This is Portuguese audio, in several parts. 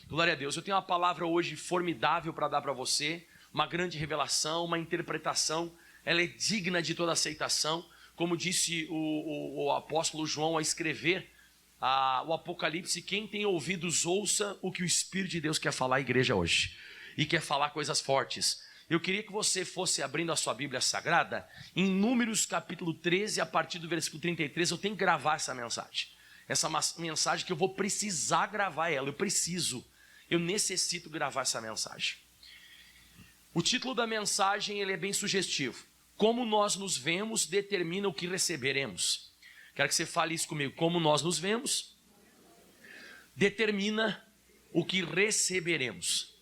Glória a Deus. Eu tenho uma palavra hoje formidável para dar para você, uma grande revelação, uma interpretação. Ela é digna de toda aceitação. Como disse o apóstolo João a escrever o Apocalipse, quem tem ouvidos ouça o que o Espírito de Deus quer falar à igreja hoje. E quer falar coisas fortes. Eu queria que você fosse abrindo a sua Bíblia Sagrada, em Números capítulo 13, a partir do versículo 33, eu tenho que gravar essa mensagem. Essa mensagem que eu vou precisar gravar ela, eu necessito gravar essa mensagem. O título da mensagem ele é bem sugestivo. Como nós nos vemos determina o que receberemos. Quero que você fale isso comigo. Como nós nos vemos determina o que receberemos.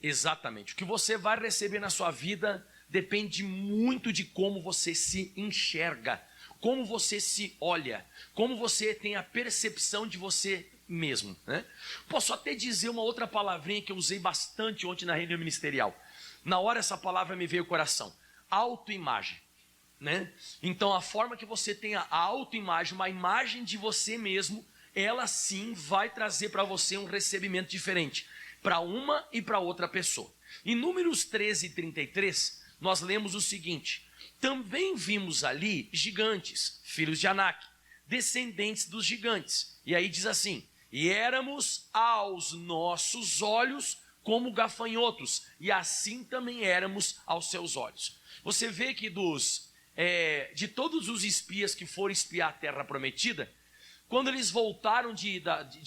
Exatamente. O que você vai receber na sua vida depende muito de como você se enxerga, como você se olha, como você tem a percepção de você mesmo, né? Posso até dizer uma outra palavrinha que eu usei bastante ontem na reunião ministerial. Na hora essa palavra me veio ao coração. Autoimagem, né? Então a forma que você tem a autoimagem, uma imagem de você mesmo, ela sim vai trazer para você um recebimento diferente, para uma e para outra pessoa. Em Números 13, 33, nós lemos o seguinte: também vimos ali gigantes, filhos de Anak, descendentes dos gigantes. E aí diz assim: e éramos aos nossos olhos como gafanhotos, e assim também éramos aos seus olhos. Você vê que de todos os espias que foram espiar a terra prometida, quando eles voltaram de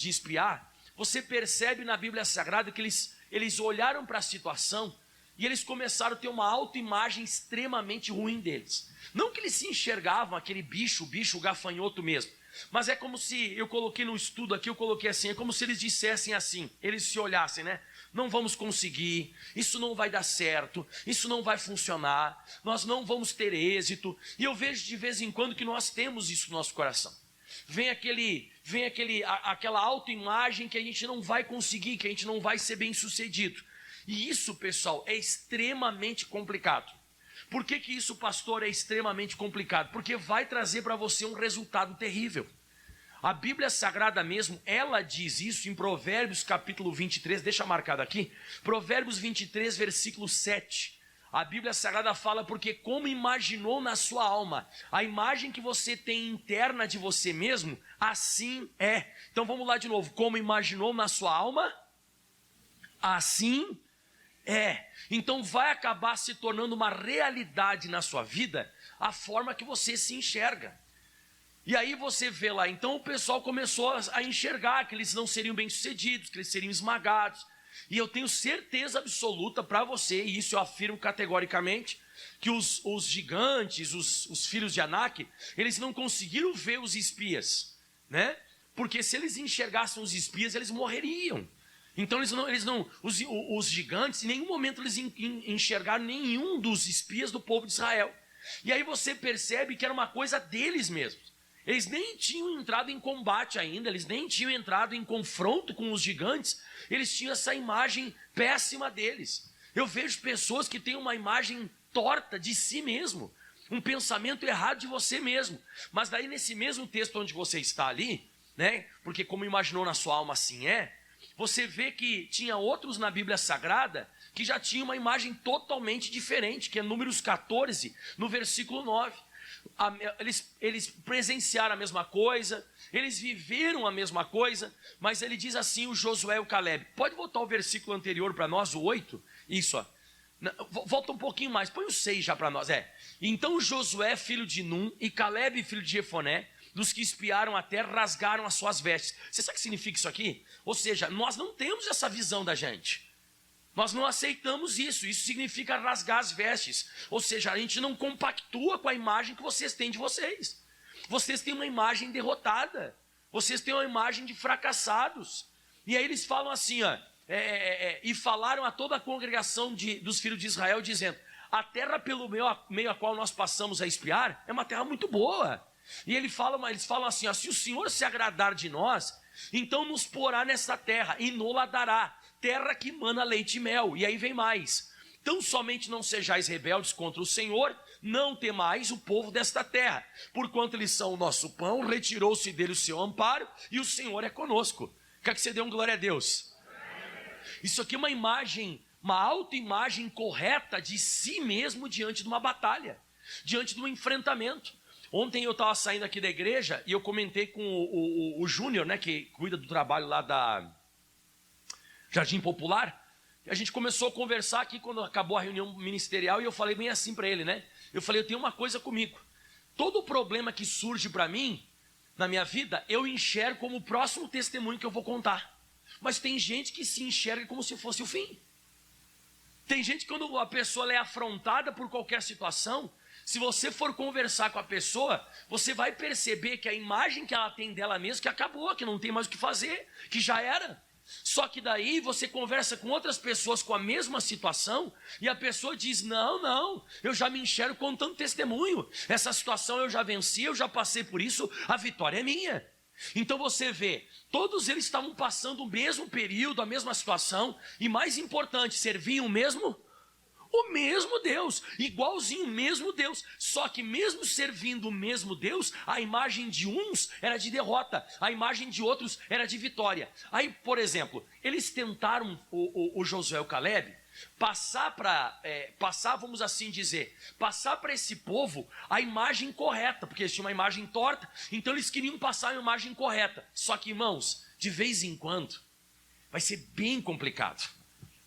espiar, você percebe na Bíblia Sagrada que eles olharam para a situação e eles começaram a ter uma autoimagem extremamente ruim deles. Não que eles se enxergavam aquele bicho, o gafanhoto mesmo, mas é como se, eu coloquei no estudo aqui, eu coloquei assim, é como se eles dissessem assim, eles se olhassem, né? Não vamos conseguir, isso não vai dar certo, isso não vai funcionar, nós não vamos ter êxito. E eu vejo de vez em quando que nós temos isso no nosso coração. Vem aquela autoimagem que a gente não vai conseguir, que a gente não vai ser bem sucedido. E isso, pessoal, é extremamente complicado. Por que isso, pastor, é extremamente complicado? Porque vai trazer para você um resultado terrível. A Bíblia Sagrada mesmo, ela diz isso em Provérbios capítulo 23, deixa marcado aqui, Provérbios 23, versículo 7. A Bíblia Sagrada fala: porque como imaginou na sua alma, a imagem que você tem interna de você mesmo, assim é. Então vamos lá de novo, como imaginou na sua alma, assim é. Então vai acabar se tornando uma realidade na sua vida, a forma que você se enxerga. E aí você vê lá, então o pessoal começou a enxergar que eles não seriam bem-sucedidos, que eles seriam esmagados. E eu tenho certeza absoluta para você, e isso eu afirmo categoricamente, que os gigantes, os filhos de Anak, eles não conseguiram ver os espias, né? Porque se eles enxergassem os espias, eles morreriam. Então os gigantes, em nenhum momento eles enxergaram nenhum dos espias do povo de Israel. E aí você percebe que era uma coisa deles mesmos. Eles nem tinham entrado em combate ainda, eles nem tinham entrado em confronto com os gigantes, eles tinham essa imagem péssima deles. Eu vejo pessoas que têm uma imagem torta de si mesmo, um pensamento errado de você mesmo. Mas daí nesse mesmo texto onde você está ali, né, porque como imaginou na sua alma assim é, você vê que tinha outros na Bíblia Sagrada que já tinham uma imagem totalmente diferente, que é Números 14, no versículo 9. Eles presenciaram a mesma coisa, eles viveram a mesma coisa, mas ele diz assim, o Josué e o Caleb. Pode voltar o versículo anterior para nós, o 8? Isso, ó. Volta um pouquinho mais, põe o 6 já para nós. Então Josué, filho de Num, e Caleb, filho de Jefoné, dos que espiaram a terra, rasgaram as suas vestes. Você sabe o que significa isso aqui? Ou seja, nós não temos essa visão da gente. Nós não aceitamos isso, isso significa rasgar as vestes. Ou seja, a gente não compactua com a imagem que vocês têm de vocês. Vocês têm uma imagem derrotada, vocês têm uma imagem de fracassados. E aí eles falam assim, ó, e falaram a toda a congregação dos filhos de Israel, dizendo: a terra pelo meio a qual nós passamos a espiar é uma terra muito boa. E eles falam assim, ó, se o Senhor se agradar de nós, então nos porá nessa terra e nola dará, terra que mana leite e mel. E aí vem mais: tão somente não sejais rebeldes contra o Senhor, não temais o povo desta terra, porquanto eles são o nosso pão, retirou-se dele o seu amparo, e o Senhor é conosco. Quer que você dê um glória a Deus? Isso aqui é uma imagem, uma autoimagem correta de si mesmo diante de uma batalha, diante de um enfrentamento. Ontem eu estava saindo aqui da igreja e eu comentei com o Júnior, né, que cuida do trabalho lá da Jardim Popular. A gente começou a conversar aqui quando acabou a reunião ministerial e eu falei bem assim para ele, né? Eu falei, eu tenho uma coisa comigo. Todo problema que surge para mim, na minha vida, eu enxergo como o próximo testemunho que eu vou contar. Mas tem gente que se enxerga como se fosse o fim. Tem gente que quando a pessoa é afrontada por qualquer situação, se você for conversar com a pessoa, você vai perceber que a imagem que ela tem dela mesma, que acabou, que não tem mais o que fazer, que já era. Só que daí você conversa com outras pessoas com a mesma situação e a pessoa diz, não, eu já me enxergo contando testemunho, essa situação eu já venci, eu já passei por isso, a vitória é minha. Então você vê, todos eles estavam passando o mesmo período, a mesma situação, e mais importante, serviam o mesmo Deus, igualzinho o mesmo Deus, só que mesmo servindo o mesmo Deus, a imagem de uns era de derrota, a imagem de outros era de vitória. Aí, por exemplo, eles tentaram, o Josué e o Caleb, passar para esse povo a imagem correta, porque eles tinham uma imagem torta, então eles queriam passar a imagem correta. Só que, irmãos, de vez em quando, vai ser bem complicado.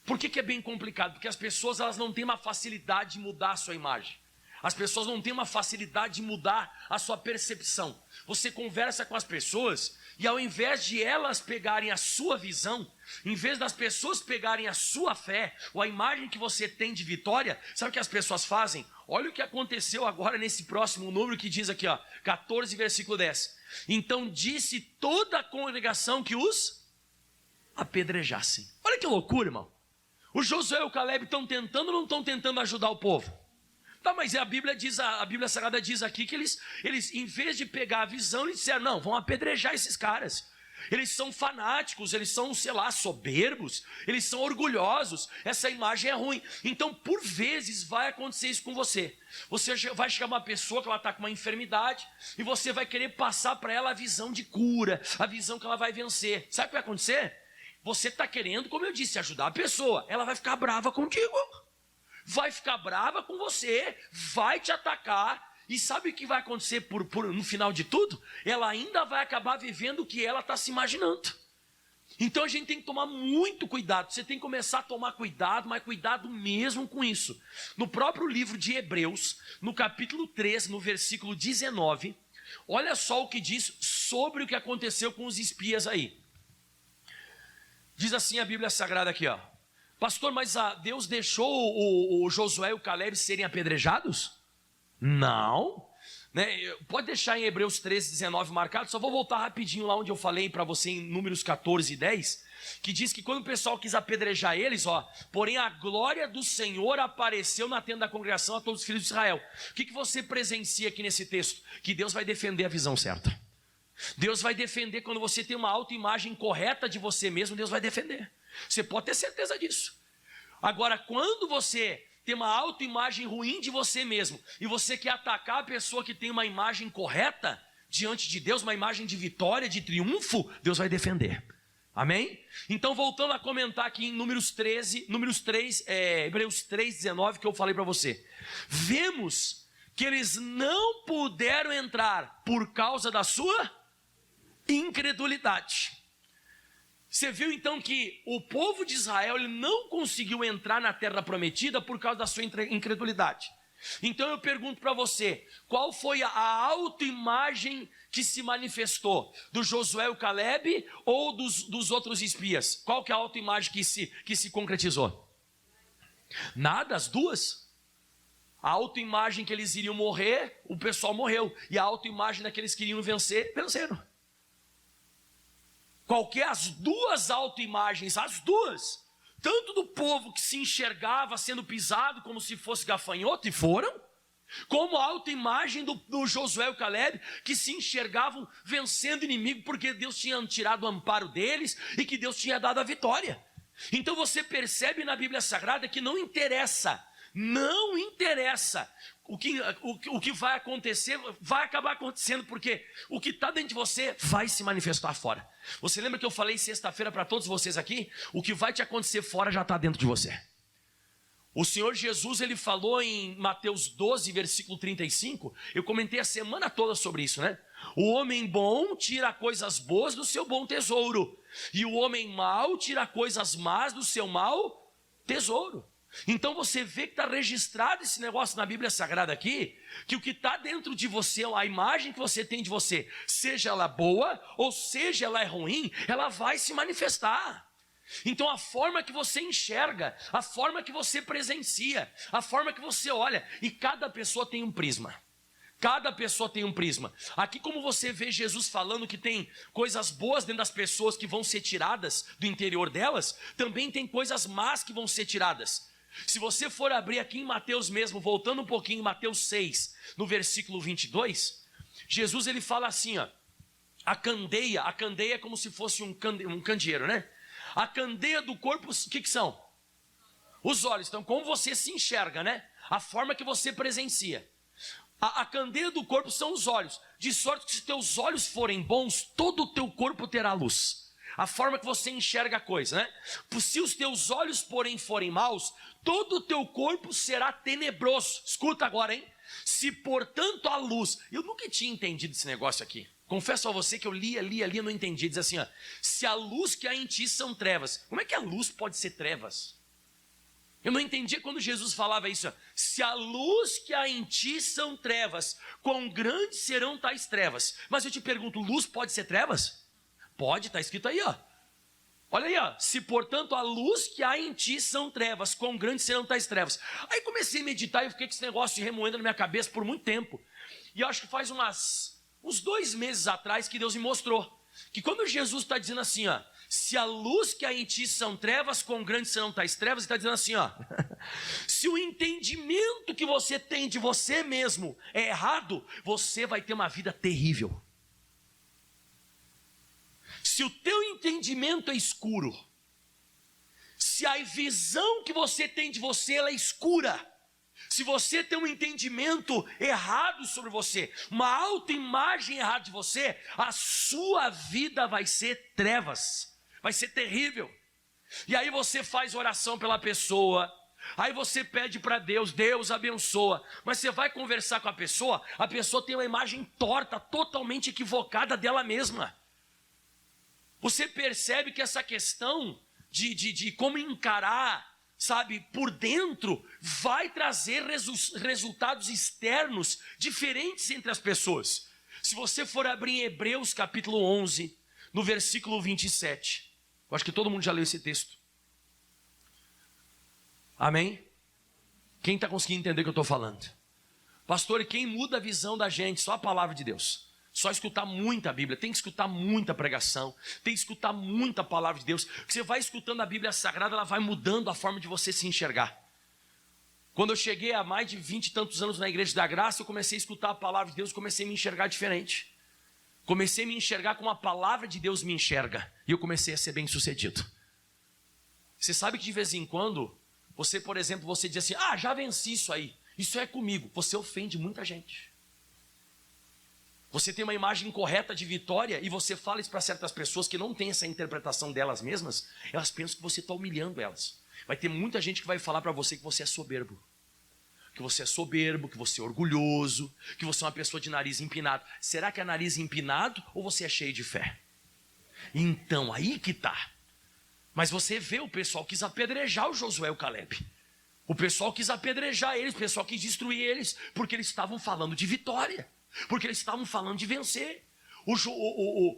Por que é bem complicado? Porque as pessoas elas não têm uma facilidade de mudar a sua imagem. As pessoas não têm uma facilidade de mudar a sua percepção. Você conversa com as pessoas e ao invés de elas pegarem a sua visão, em vez das pessoas pegarem a sua fé, ou a imagem que você tem de vitória, sabe o que as pessoas fazem? Olha o que aconteceu agora nesse próximo número que diz aqui, 14, versículo 10. Então disse toda a congregação que os apedrejassem. Olha que loucura, irmão. O Josué e o Caleb estão tentando ou não estão tentando ajudar o povo? Tá, mas a Bíblia Sagrada diz aqui que eles, em vez de pegar a visão, eles disseram, não, vão apedrejar esses caras. Eles são fanáticos, eles são, soberbos, eles são orgulhosos, essa imagem é ruim. Então, por vezes, vai acontecer isso com você. Você vai chegar uma pessoa que ela está com uma enfermidade e você vai querer passar para ela a visão de cura, a visão que ela vai vencer. Sabe o que vai acontecer? Você está querendo, como eu disse, ajudar a pessoa. Ela vai ficar brava contigo. Vai ficar brava com você. Vai te atacar. E sabe o que vai acontecer no final de tudo? Ela ainda vai acabar vivendo o que ela está se imaginando. Então a gente tem que tomar muito cuidado. Você tem que começar a tomar cuidado, mas cuidado mesmo com isso. No próprio livro de Hebreus, no capítulo 13, no versículo 19, olha só o que diz sobre o que aconteceu com os espias aí. Diz assim a Bíblia Sagrada aqui, pastor, mas Deus deixou o Josué e o Caleb serem apedrejados? Não, né? Pode deixar em Hebreus 13, 19 marcado, só vou voltar rapidinho lá onde eu falei para você em Números 14 e 10, que diz que quando o pessoal quis apedrejar eles, porém a glória do Senhor apareceu na tenda da congregação a todos os filhos de Israel. O que você presencia aqui nesse texto? Que Deus vai defender a visão certa. Deus vai defender quando você tem uma autoimagem correta de você mesmo, Deus vai defender. Você pode ter certeza disso. Agora, quando você tem uma autoimagem ruim de você mesmo e você quer atacar a pessoa que tem uma imagem correta diante de Deus, uma imagem de vitória, de triunfo, Deus vai defender. Amém? Então, voltando a comentar aqui em Hebreus 3, 19, que eu falei para você. Vemos que eles não puderam entrar por causa da sua incredulidade. Você viu então que o povo de Israel ele não conseguiu entrar na terra prometida por causa da sua incredulidade. Então eu pergunto para você, qual foi a autoimagem que se manifestou? Do Josué e o Caleb ou dos outros espias? Qual que é a autoimagem que se concretizou? Nada, as duas. A autoimagem que eles iriam morrer, o pessoal morreu. E a autoimagem daqueles que iriam vencer, venceram. As duas autoimagens, as duas, tanto do povo que se enxergava sendo pisado como se fosse gafanhoto, e foram, como a autoimagem do Josué e o Caleb, que se enxergavam vencendo o inimigo, porque Deus tinha tirado o amparo deles, e que Deus tinha dado a vitória. Então você percebe na Bíblia Sagrada que não interessa Não interessa o que vai acontecer, vai acabar acontecendo, porque o que está dentro de você vai se manifestar fora. Você lembra que eu falei sexta-feira para todos vocês aqui? O que vai te acontecer fora já está dentro de você. O Senhor Jesus, ele falou em Mateus 12, versículo 35, eu comentei a semana toda sobre isso, né? O homem bom tira coisas boas do seu bom tesouro, e o homem mau tira coisas más do seu mau tesouro. Então você vê que está registrado esse negócio na Bíblia Sagrada aqui, que o que está dentro de você, a imagem que você tem de você, seja ela boa ou seja ela ruim, ela vai se manifestar. Então a forma que você enxerga, a forma que você presencia, a forma que você olha, e cada pessoa tem um prisma. Cada pessoa tem um prisma. Aqui, como você vê Jesus falando que tem coisas boas dentro das pessoas que vão ser tiradas do interior delas, também tem coisas más que vão ser tiradas. Se você for abrir aqui em Mateus mesmo, voltando um pouquinho em Mateus 6, no versículo 22, Jesus ele fala assim, ó, a candeia é como se fosse um candeeiro, né? A candeia do corpo, o que são? Os olhos. Então, como você se enxerga, né? A forma que você presencia. A candeia do corpo são os olhos. De sorte que se teus olhos forem bons, todo o teu corpo terá luz. A forma que você enxerga a coisa, né? Se os teus olhos, porém, forem maus, todo o teu corpo será tenebroso. Escuta agora, hein? Se, portanto, a luz... Eu nunca tinha entendido esse negócio aqui. Confesso a você que eu lia, não entendi. Diz assim, ó, se a luz que há em ti são trevas. Como é que a luz pode ser trevas? Eu não entendia quando Jesus falava isso. Ó, se a luz que há em ti são trevas, quão grandes serão tais trevas? Mas eu te pergunto, luz pode ser trevas? Pode, está escrito aí, ó. Olha aí, ó. Se, portanto, a luz que há em ti são trevas, quão grandes serão tais trevas? Aí comecei a meditar e fiquei com esse negócio remoendo na minha cabeça por muito tempo. E eu acho que faz uns 2 meses atrás que Deus me mostrou. Que quando Jesus está dizendo assim, ó, se a luz que há em ti são trevas, quão grandes serão tais trevas, ele está dizendo assim, ó, se o entendimento que você tem de você mesmo é errado, você vai ter uma vida terrível. Se o teu entendimento é escuro, se a visão que você tem de você ela é escura, se você tem um entendimento errado sobre você, uma autoimagem errada de você, a sua vida vai ser trevas, vai ser terrível. E aí você faz oração pela pessoa, aí você pede para Deus, Deus abençoa, mas você vai conversar com a pessoa tem uma imagem torta, totalmente equivocada dela mesma. Você percebe que essa questão de como encarar, sabe, por dentro, vai trazer resultados externos diferentes entre as pessoas. Se você for abrir em Hebreus capítulo 11, no versículo 27, eu acho que todo mundo já leu esse texto. Amém? Quem está conseguindo entender o que eu estou falando? Pastor, e quem muda a visão da gente? Só a palavra de Deus. Só escutar muita Bíblia, tem que escutar muita pregação, tem que escutar muita palavra de Deus. Você vai escutando a Bíblia Sagrada, ela vai mudando a forma de você se enxergar. Quando eu cheguei há mais de 20 e tantos anos na Igreja da Graça, eu comecei a escutar a palavra de Deus, comecei a me enxergar diferente. Comecei a me enxergar como a palavra de Deus me enxerga, e eu comecei a ser bem sucedido. Você sabe que de vez em quando, você, por exemplo, você diz assim, já venci isso aí, isso é comigo. Você ofende muita gente. Você tem uma imagem correta de vitória e você fala isso para certas pessoas que não têm essa interpretação delas mesmas, elas pensam que você está humilhando elas. Vai ter muita gente que vai falar para você que você é soberbo. Que você é orgulhoso, que você é uma pessoa de nariz empinado. Será que é nariz empinado ou você é cheio de fé? Então, aí que tá. Mas você vê, o pessoal quis apedrejar o Josué e o Caleb. O pessoal quis apedrejar eles, o pessoal quis destruir eles, porque eles estavam falando de vitória. Porque eles estavam falando de vencer.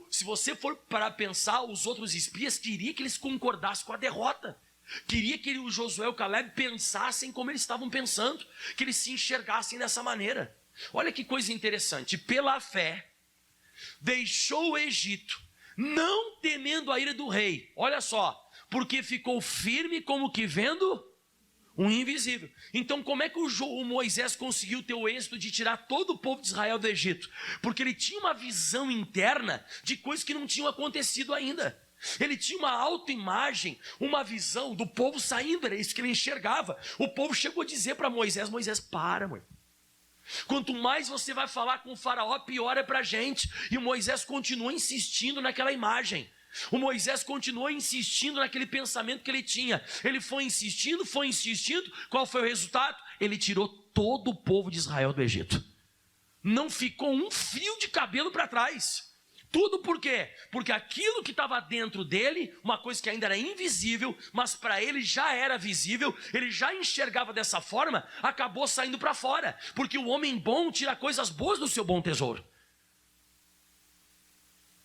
Se você for para pensar, os outros espias queriam que eles concordassem com a derrota. Queria que o Josué e o Caleb pensassem como eles estavam pensando, que eles se enxergassem dessa maneira. Olha que coisa interessante. Pela fé, deixou o Egito, não temendo a ira do rei. Olha só, porque ficou firme como que vendo um invisível. Então como é que o Moisés conseguiu ter o êxito de tirar todo o povo de Israel do Egito? Porque ele tinha uma visão interna de coisas que não tinham acontecido ainda. Ele tinha uma autoimagem, uma visão do povo saindo, era isso que ele enxergava. O povo chegou a dizer para Moisés: Moisés, para, mãe. Quanto mais você vai falar com o faraó, pior é para a gente. E o Moisés continuou insistindo naquela imagem. O Moisés continuou insistindo naquele pensamento que ele tinha. Ele foi insistindo. Qual foi o resultado? Ele tirou todo o povo de Israel do Egito. Não ficou um fio de cabelo para trás. Tudo por quê? Porque aquilo que estava dentro dele, uma coisa que ainda era invisível, mas para ele já era visível, ele já enxergava dessa forma, acabou saindo para fora. Porque o homem bom tira coisas boas do seu bom tesouro.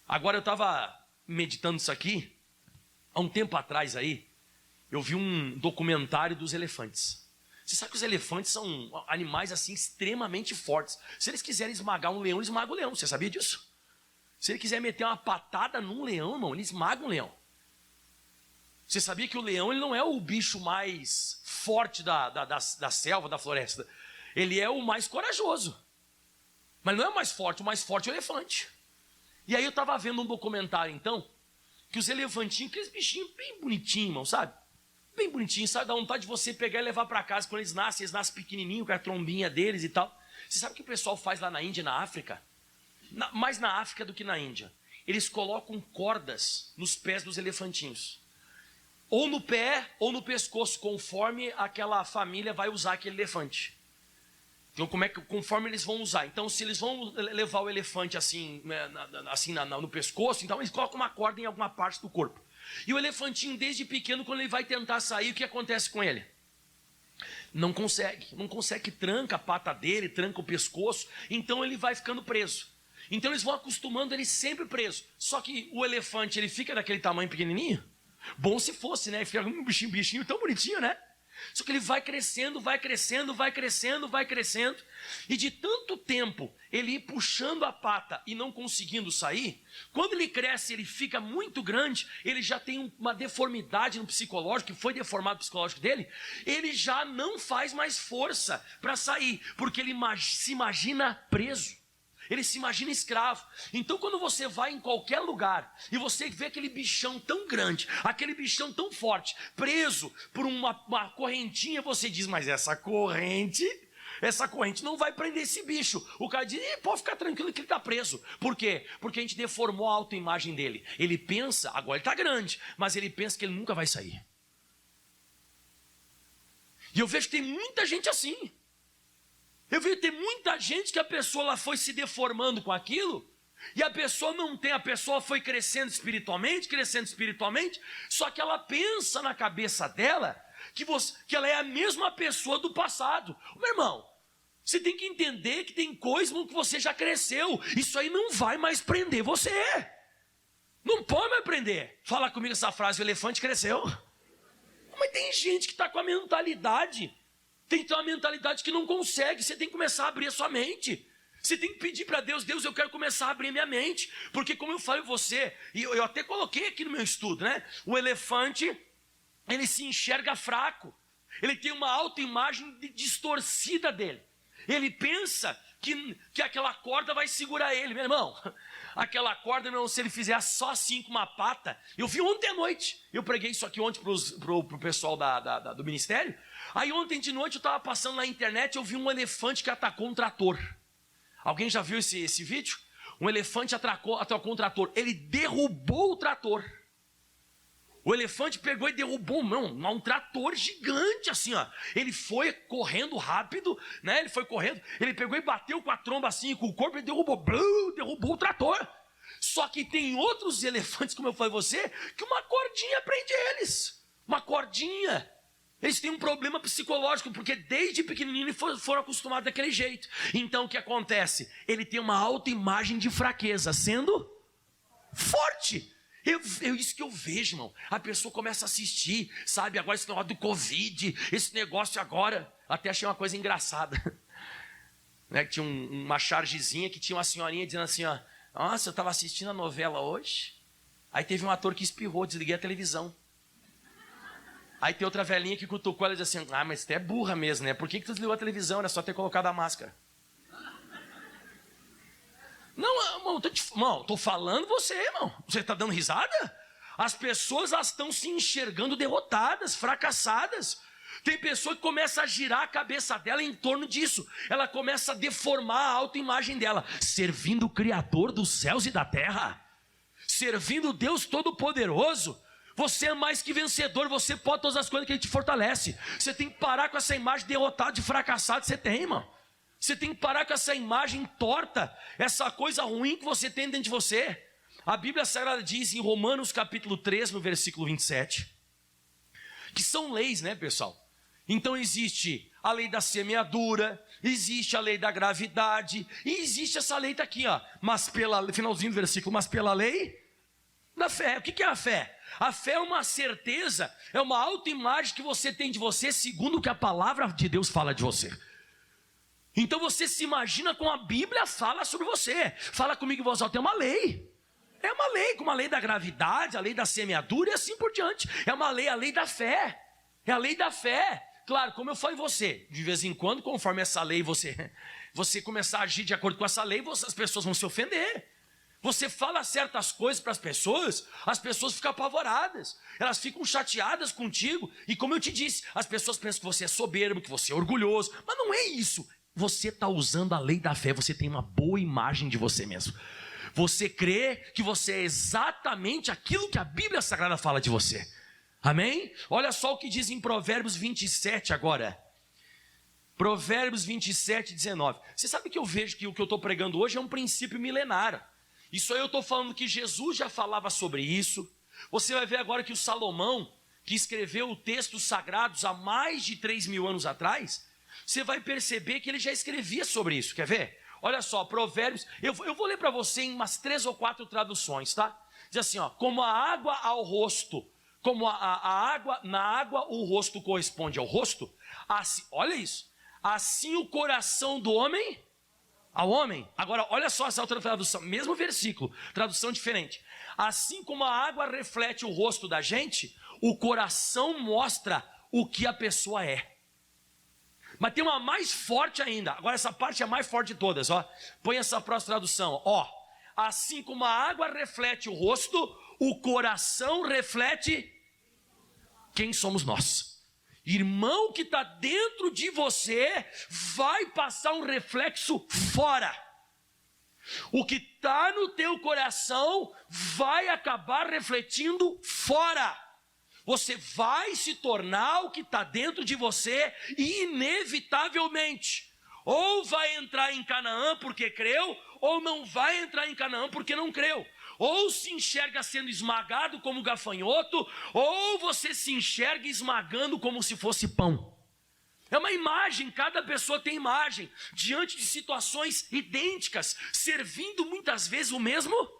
Agora eu estava meditando isso aqui, há um tempo atrás aí, eu vi um documentário dos elefantes. Você sabe que os elefantes são animais assim extremamente fortes. Se eles quiserem esmagar um leão, eles esmagam o leão. Você sabia disso? Se ele quiser meter uma patada num leão, irmão, ele esmaga um leão. Você sabia que o leão ele não é o bicho mais forte da selva, da floresta? Ele é o mais corajoso. Mas não é o mais forte é o elefante. E aí eu estava vendo um documentário, então, que os elefantinhos, aqueles bichinhos bem bonitinhos, irmão, sabe? Bem bonitinhos, sabe? Dá vontade de você pegar e levar para casa. Quando eles nascem pequenininhos, com a trombinha deles e tal. Você sabe o que o pessoal faz lá na Índia, na África? Mais na África do que na Índia. Eles colocam cordas nos pés dos elefantinhos. Ou no pé, ou no pescoço, conforme aquela família vai usar aquele elefante. Então, conforme eles vão usar. Então, se eles vão levar o elefante assim no pescoço, então eles colocam uma corda em alguma parte do corpo. E o elefantinho, desde pequeno, quando ele vai tentar sair, o que acontece com ele? Não consegue, tranca a pata dele, tranca o pescoço, então ele vai ficando preso. Então eles vão acostumando ele sempre preso. Só que o elefante, ele fica daquele tamanho pequenininho? Bom se fosse, né? Ele fica um bichinho tão bonitinho, né? Só que ele vai crescendo. E de tanto tempo ele ir puxando a pata e não conseguindo sair, quando ele cresce, ele fica muito grande, ele já tem uma deformidade no psicológico, que foi deformado o psicológico dele, ele já não faz mais força para sair, porque ele se imagina preso. Ele se imagina escravo. Então quando você vai em qualquer lugar e você vê aquele bichão tão grande, aquele bichão tão forte, preso por uma correntinha, você diz: mas essa corrente não vai prender esse bicho. O cara diz: pode ficar tranquilo que ele está preso. Por quê? Porque a gente deformou a autoimagem dele. Ele pensa, agora ele está grande, mas ele pensa que ele nunca vai sair. E eu vejo que tem muita gente assim. Eu vi ter muita gente que a pessoa lá foi se deformando com aquilo, e a pessoa não tem, a pessoa foi crescendo espiritualmente, só que ela pensa na cabeça dela que ela é a mesma pessoa do passado. Meu irmão, você tem que entender que tem coisas que você já cresceu, isso aí não vai mais prender você. Não pode mais prender. Fala comigo essa frase: o elefante cresceu. Mas tem gente que está com a mentalidade. Tem que ter uma mentalidade que não consegue. Você tem que começar a abrir a sua mente. Você tem que pedir para Deus: Deus, eu quero começar a abrir minha mente. Porque como eu falei você, e eu até coloquei aqui no meu estudo, né? O elefante, ele se enxerga fraco. Ele tem uma autoimagem distorcida dele. Ele pensa que aquela corda vai segurar ele. Meu irmão, aquela corda, meu irmão, se ele fizer só assim com uma pata... Eu vi ontem à noite. Eu preguei isso aqui ontem pro pessoal do ministério. Aí ontem de noite eu estava passando na internet e eu vi um elefante que atacou um trator. Alguém já viu esse vídeo? Um elefante atacou um trator. Ele derrubou o trator. O elefante pegou e derrubou um trator gigante assim, ó. Ele foi correndo rápido, né? Ele pegou e bateu com a tromba assim, com o corpo, e derrubou o trator. Só que tem outros elefantes, como eu falei você, que uma cordinha prende eles. Uma cordinha. Eles têm um problema psicológico, porque desde pequenininho foram acostumados daquele jeito. Então o que acontece? Ele tem uma autoimagem de fraqueza, sendo forte. Isso que eu vejo, irmão. A pessoa começa a assistir, sabe? Agora esse negócio do Covid, esse negócio agora. Até achei uma coisa engraçada. Né? Tinha uma chargezinha que tinha uma senhorinha dizendo assim, ó: nossa, eu estava assistindo a novela hoje. Aí teve um ator que espirrou, desliguei a televisão. Aí tem outra velhinha que cutucou ela e disse assim: ah, mas você é burra mesmo, né? Por que tu desligou a televisão? Era só ter colocado a máscara. Não, irmão, tô falando você, irmão. Você tá dando risada? As pessoas elas estão se enxergando derrotadas, fracassadas. Tem pessoa que começa a girar a cabeça dela em torno disso. Ela começa a deformar a autoimagem dela, servindo o Criador dos céus e da terra, servindo o Deus Todo-Poderoso. Você é mais que vencedor, você pode todas as coisas que Ele te fortalece. Você tem que parar com essa imagem derrotada, de fracassado que você tem, irmão. Você tem que parar com essa imagem torta, essa coisa ruim que você tem dentro de você. A Bíblia Sagrada diz em Romanos capítulo 3, no versículo 27, que são leis, né, pessoal? Então existe a lei da semeadura, existe a lei da gravidade, e existe essa lei daqui, ó. Mas pela, finalzinho do versículo, mas pela lei da fé. O que é a fé? A fé é uma certeza, é uma autoimagem que você tem de você, segundo o que a palavra de Deus fala de você. Então você se imagina como a Bíblia fala sobre você. Fala comigo em voz alta, é uma lei. É uma lei, como a lei da gravidade, a lei da semeadura e assim por diante. É uma lei, a lei da fé. É a lei da fé. Claro, como eu falei em você, de vez em quando, conforme essa lei, você começar a agir de acordo com essa lei, as pessoas vão se ofender. Você fala certas coisas para as pessoas ficam apavoradas, elas ficam chateadas contigo, e como eu te disse, as pessoas pensam que você é soberbo, que você é orgulhoso, mas não é isso. Você está usando a lei da fé, você tem uma boa imagem de você mesmo. Você crê que você é exatamente aquilo que a Bíblia Sagrada fala de você. Amém? Olha só o que diz em Provérbios 27 agora. Provérbios 27, 19. Você sabe que eu vejo que o que eu estou pregando hoje é um princípio milenar. Isso aí eu estou falando que Jesus já falava sobre isso. Você vai ver agora que o Salomão, que escreveu textos sagrados há mais de 3.000 anos atrás, você vai perceber que ele já escrevia sobre isso. Quer ver? Olha só, Provérbios, eu vou ler para você em umas 3 ou 4 traduções, tá? Diz assim, ó, como a água ao rosto, como a água, na água o rosto corresponde ao rosto, assim, olha isso, assim o coração do homem ao homem. Agora, olha só essa outra tradução, mesmo versículo, tradução diferente. Assim como a água reflete o rosto da gente, o coração mostra o que a pessoa é. Mas tem uma mais forte ainda. Agora essa parte é a mais forte de todas, ó. Põe essa próxima tradução, ó. Assim como a água reflete o rosto, o coração reflete quem somos nós. Irmão que está dentro de você vai passar um reflexo fora. O que está no teu coração vai acabar refletindo fora. Você vai se tornar o que está dentro de você inevitavelmente. Ou vai entrar em Canaã porque creu, ou não vai entrar em Canaã porque não creu. Ou se enxerga sendo esmagado como gafanhoto, ou você se enxerga esmagando como se fosse pão. É uma imagem, cada pessoa tem imagem, diante de situações idênticas, servindo muitas vezes o mesmo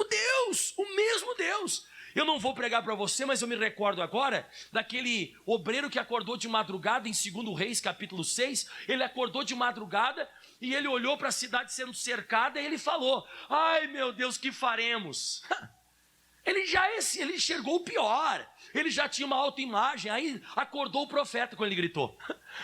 Deus. Eu não vou pregar para você, mas eu me recordo agora daquele obreiro que acordou de madrugada em 2 Reis capítulo 6, ele acordou de madrugada e ele olhou para a cidade sendo cercada e ele falou, ai meu Deus, que faremos? Ele enxergou o pior, ele já tinha uma autoimagem, aí acordou o profeta quando ele gritou.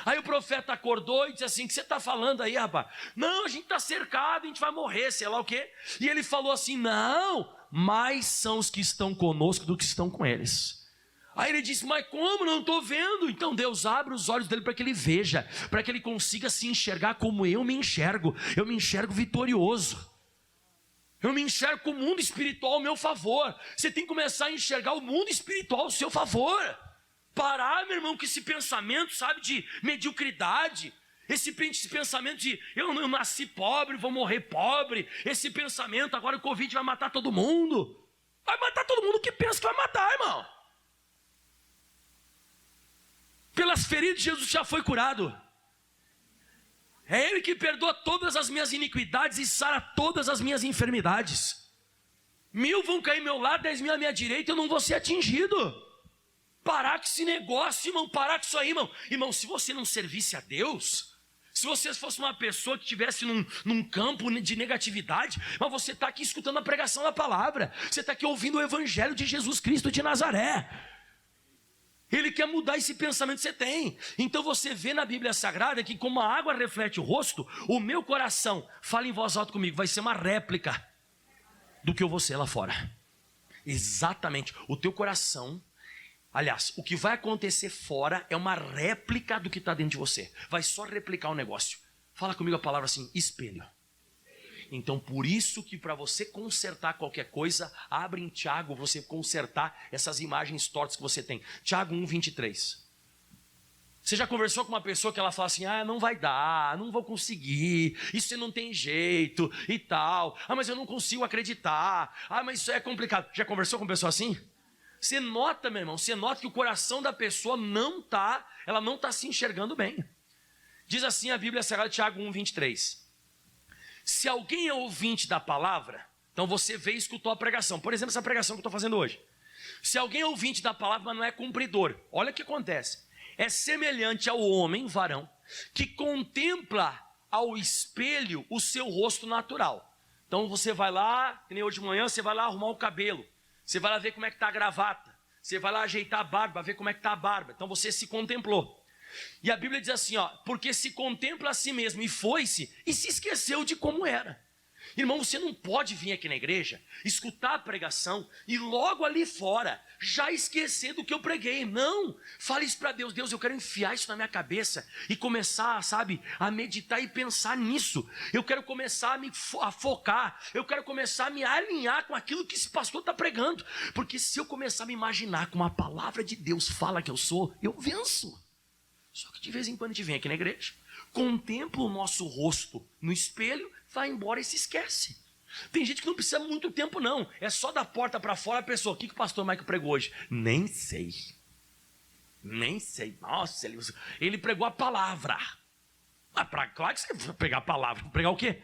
Aí o profeta acordou e disse assim, o que você está falando aí, rapaz? Não, a gente está cercado, a gente vai morrer, sei lá o quê. E ele falou assim, não, mais são os que estão conosco do que estão com eles. Aí ele disse, mas como? Não estou vendo. Então Deus abre os olhos dele para que ele veja, para que ele consiga se enxergar como eu me enxergo vitorioso. Eu me enxergo com o mundo espiritual ao meu favor. Você tem que começar a enxergar o mundo espiritual ao seu favor. Parar, meu irmão, com esse pensamento, sabe, de mediocridade. Esse pensamento de eu nasci pobre, vou morrer pobre. Esse pensamento, agora o Covid vai matar todo mundo. Vai matar todo mundo que pensa que vai matar, irmão. Pelas feridas de Jesus já foi curado. É Ele que perdoa todas as minhas iniquidades e sara todas as minhas enfermidades. 1000 vão cair ao meu lado, 10.000 à minha direita, eu não vou ser atingido. Parar com esse negócio, irmão, parar com isso aí, irmão. Irmão, se você não servisse a Deus, se você fosse uma pessoa que estivesse num campo de negatividade, mas você está aqui escutando a pregação da palavra, você está aqui ouvindo o evangelho de Jesus Cristo de Nazaré. Ele quer mudar esse pensamento que você tem. Então você vê na Bíblia Sagrada que como a água reflete o rosto, o meu coração, fala em voz alta comigo, vai ser uma réplica do que eu vou ser lá fora. Exatamente. O teu coração, aliás, o que vai acontecer fora é uma réplica do que está dentro de você. Vai só replicar o negócio. Fala comigo a palavra assim, espelho. Então, por isso que para você consertar qualquer coisa, abre em Tiago, você consertar essas imagens tortas que você tem. Tiago 1:23. Você já conversou com uma pessoa que ela fala assim, não vai dar, não vou conseguir, isso não tem jeito e tal. Mas eu não consigo acreditar. Mas isso é complicado. Já conversou com uma pessoa assim? Você nota, meu irmão, você nota que o coração da pessoa ela não está se enxergando bem. Diz assim a Bíblia Sagrada, Tiago 1:23. Se alguém é ouvinte da palavra, então você vê e escutou a pregação. Por exemplo, essa pregação que eu estou fazendo hoje. Se alguém é ouvinte da palavra, mas não é cumpridor, olha o que acontece. É semelhante ao homem, varão, que contempla ao espelho o seu rosto natural. Então você vai lá, que nem hoje de manhã, você vai lá arrumar o cabelo. Você vai lá ver como é que está a gravata. Você vai lá ajeitar a barba, ver como é que está a barba. Então você se contemplou. E a Bíblia diz assim, porque se contempla a si mesmo e foi-se e se esqueceu de como era. Irmão, você não pode vir aqui na igreja, escutar a pregação e logo ali fora já esquecer do que eu preguei. Não, fale isso para Deus. Deus, eu quero enfiar isso na minha cabeça e começar, a meditar e pensar nisso. Eu quero começar a focar, eu quero começar a me alinhar com aquilo que esse pastor está pregando. Porque se eu começar a me imaginar como a palavra de Deus fala que eu sou, eu venço. Só que de vez em quando a gente vem aqui na igreja, contempla o nosso rosto no espelho, vai embora e se esquece. Tem gente que não precisa muito tempo não, é só da porta para fora a pessoa, o que o pastor Maico pregou hoje? Nem sei, nossa, ele pregou a palavra. Claro que você vai pregar a palavra, pregar o quê?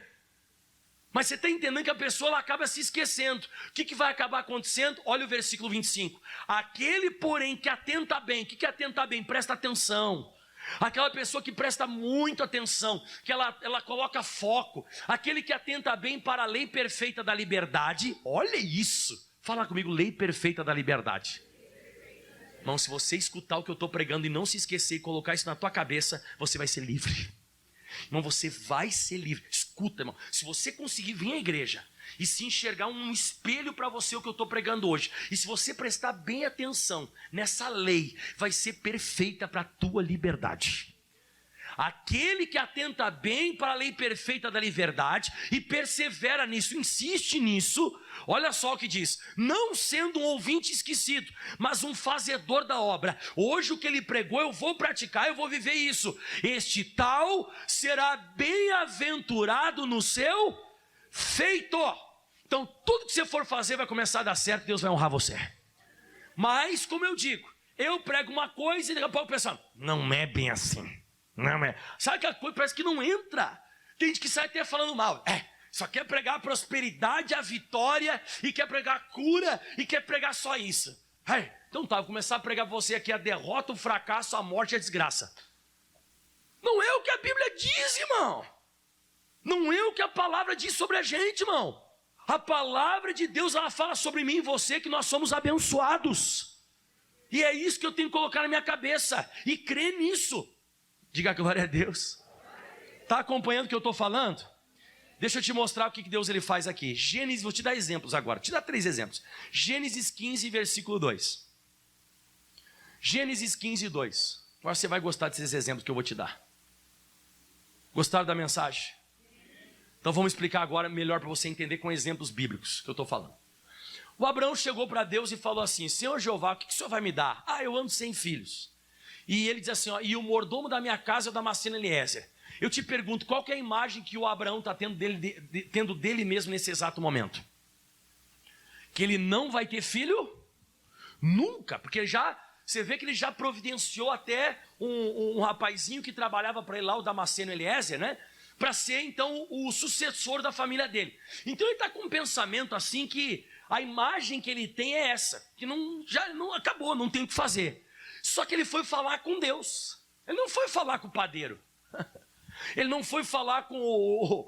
Mas você está entendendo que a pessoa ela acaba se esquecendo. O que vai acabar acontecendo? Olha o versículo 25. Aquele, porém, que atenta bem. O que é atenta bem? Presta atenção. Aquela pessoa que presta muito atenção, que ela coloca foco. Aquele que atenta bem para a lei perfeita da liberdade. Olha isso. Fala comigo, lei perfeita da liberdade. Irmão, se você escutar o que eu estou pregando e não se esquecer e colocar isso na tua cabeça, você vai ser livre. Irmão, você vai ser livre. Escuta, irmão, se você conseguir vir à igreja e se enxergar um espelho para você o que eu estou pregando hoje, e se você prestar bem atenção nessa lei, vai ser perfeita para a tua liberdade. Aquele que atenta bem para a lei perfeita da liberdade e persevera nisso, insiste nisso, olha só o que diz, não sendo um ouvinte esquecido, mas um fazedor da obra. Hoje o que ele pregou eu vou praticar, eu vou viver isso. Este tal será bem-aventurado no seu feito. Então tudo que você for fazer vai começar a dar certo, Deus vai honrar você. Mas como eu digo, eu prego uma coisa e daqui a pouco o pessoal, não é bem assim. Não é. Sabe aquela coisa parece que não entra. Tem gente que sai até falando mal. Só quer pregar a prosperidade, a vitória, e quer pregar a cura, e quer pregar só isso. Então tá, vou começar a pregar pra você aqui a derrota, o fracasso, a morte e a desgraça. Não é o que a Bíblia diz, irmão. Não é o que a palavra diz sobre a gente, irmão. A palavra de Deus, ela fala sobre mim e você que nós somos abençoados. E é isso que eu tenho que colocar na minha cabeça e crer nisso. Diga glória a Deus. Está acompanhando o que eu estou falando? Deixa eu te mostrar o que Deus ele faz aqui. Gênesis, vou te dar exemplos agora. Vou te dar 3 exemplos. Gênesis 15, versículo 2. Gênesis 15, 2. Agora você vai gostar desses exemplos que eu vou te dar. Gostaram da mensagem? Então vamos explicar agora melhor para você entender com exemplos bíblicos que eu estou falando. O Abraão chegou para Deus e falou assim, Senhor Jeová, o que o Senhor vai me dar? Eu ando sem filhos. E ele diz assim, e o mordomo da minha casa é o Damasceno Eliezer. Eu te pergunto, qual que é a imagem que o Abraão está tendo dele mesmo nesse exato momento? Que ele não vai ter filho? Nunca, porque você vê que ele já providenciou até um rapazinho que trabalhava para ele lá, o Damasceno Eliezer, né? Para ser então o sucessor da família dele. Então ele está com um pensamento assim que a imagem que ele tem é essa, que já não acabou, não tem o que fazer. Só que ele foi falar com Deus. Ele não foi falar com o padeiro. Ele não foi falar com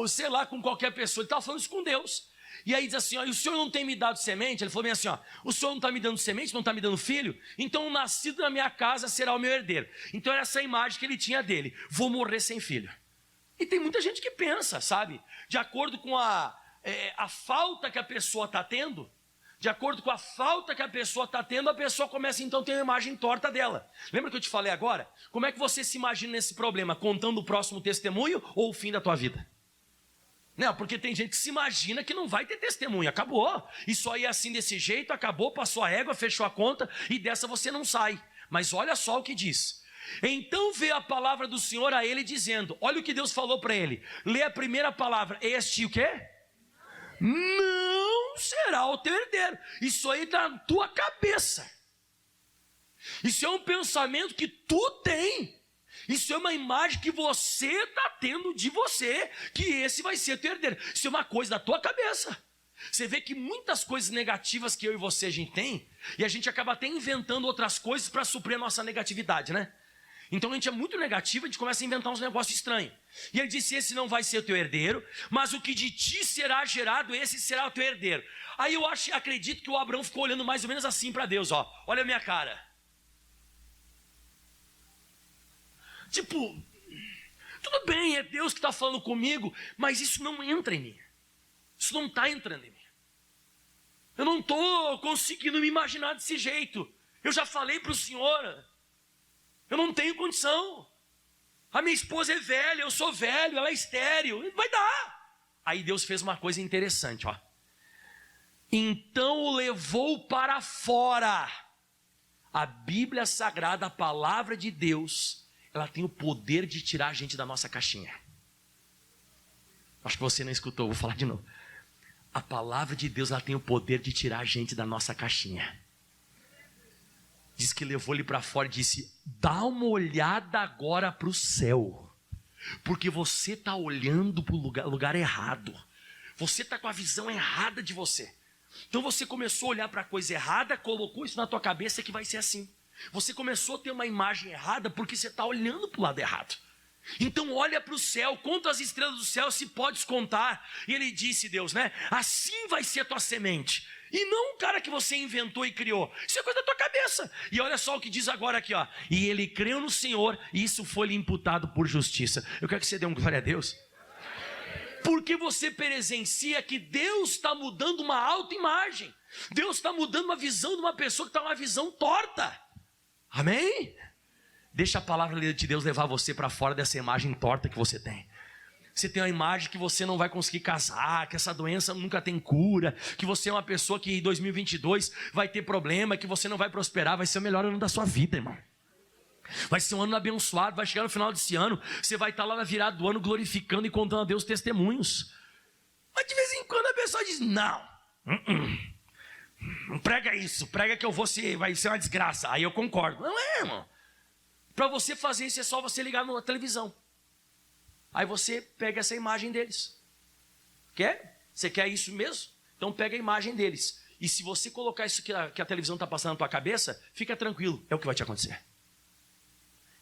sei lá, com qualquer pessoa. Ele estava falando isso com Deus. E aí diz assim, e o Senhor não tem me dado semente? Ele falou bem assim, o Senhor não está me dando semente, não está me dando filho? Então o nascido na minha casa será o meu herdeiro. Então era essa imagem que ele tinha dele. Vou morrer sem filho. E tem muita gente que pensa, sabe? De acordo com a falta que a pessoa está tendo, De acordo com a falta que a pessoa está tendo, a pessoa começa então a ter uma imagem torta dela. Lembra que eu te falei agora? Como é que você se imagina nesse problema? Contando o próximo testemunho ou o fim da tua vida? Não, porque tem gente que se imagina que não vai ter testemunho. Acabou. Isso aí é assim desse jeito, acabou, passou a régua, fechou a conta e dessa você não sai. Mas olha só o que diz. Então veio a palavra do Senhor a ele dizendo, olha o que Deus falou para ele. Lê a primeira palavra, este o quê? Não será o teu herdeiro. Isso aí está na tua cabeça. Isso é um pensamento que tu tem. Isso é uma imagem que você está tendo de você, que esse vai ser teu herdeiro. Isso é uma coisa da tua cabeça. Você vê que muitas coisas negativas que eu e você a gente tem, e a gente acaba até inventando outras coisas para suprir a nossa negatividade, né? Então a gente é muito negativo, a gente começa a inventar uns negócios estranhos. E ele disse, esse não vai ser o teu herdeiro, mas o que de ti será gerado, esse será o teu herdeiro. Aí eu acredito que o Abraão ficou olhando mais ou menos assim para Deus, ó. Olha a minha cara. Tipo, tudo bem, é Deus que está falando comigo, mas isso não entra em mim. Isso não está entrando em mim. Eu não estou conseguindo me imaginar desse jeito. Eu já falei para o Senhor, eu não tenho condição. A minha esposa é velha, eu sou velho, ela é estéril, não vai dar. Aí Deus fez uma coisa interessante, ó. Então o levou para fora. A Bíblia Sagrada, a palavra de Deus, ela tem o poder de tirar a gente da nossa caixinha. Acho que você não escutou, vou falar de novo. A palavra de Deus, ela tem o poder de tirar a gente da nossa caixinha. Diz que levou ele para fora e disse, dá uma olhada agora para o céu. Porque você está olhando para o lugar errado. Você está com a visão errada de você. Então você começou a olhar para a coisa errada, colocou isso na tua cabeça que vai ser assim. Você começou a ter uma imagem errada porque você está olhando para o lado errado. Então olha para o céu, conta as estrelas do céu, se podes contar. E ele disse, Deus, né? Assim vai ser a tua semente. E não um cara que você inventou e criou. Isso é coisa da tua cabeça. E olha só o que diz agora aqui, ó. E ele creu no Senhor e isso foi-lhe imputado por justiça. Eu quero que você dê um glória a Deus. Porque você presencia que Deus está mudando uma autoimagem. Deus está mudando uma visão de uma pessoa que está uma visão torta. Amém? Deixa a palavra de Deus levar você para fora dessa imagem torta que você tem. Você tem uma imagem que você não vai conseguir casar, que essa doença nunca tem cura, que você é uma pessoa que em 2022 vai ter problema, que você não vai prosperar, vai ser o melhor ano da sua vida, irmão. Vai ser um ano abençoado, vai chegar no final desse ano, você vai estar lá na virada do ano glorificando e contando a Deus testemunhos. Mas de vez em quando a pessoa diz, não prega isso, prega que vai ser uma desgraça. Aí eu concordo. Não é, irmão. Para você fazer isso é só você ligar na televisão. Aí você pega essa imagem deles. Quer? Você quer isso mesmo? Então pega a imagem deles. E se você colocar isso que a televisão está passando na tua cabeça, fica tranquilo, é o que vai te acontecer.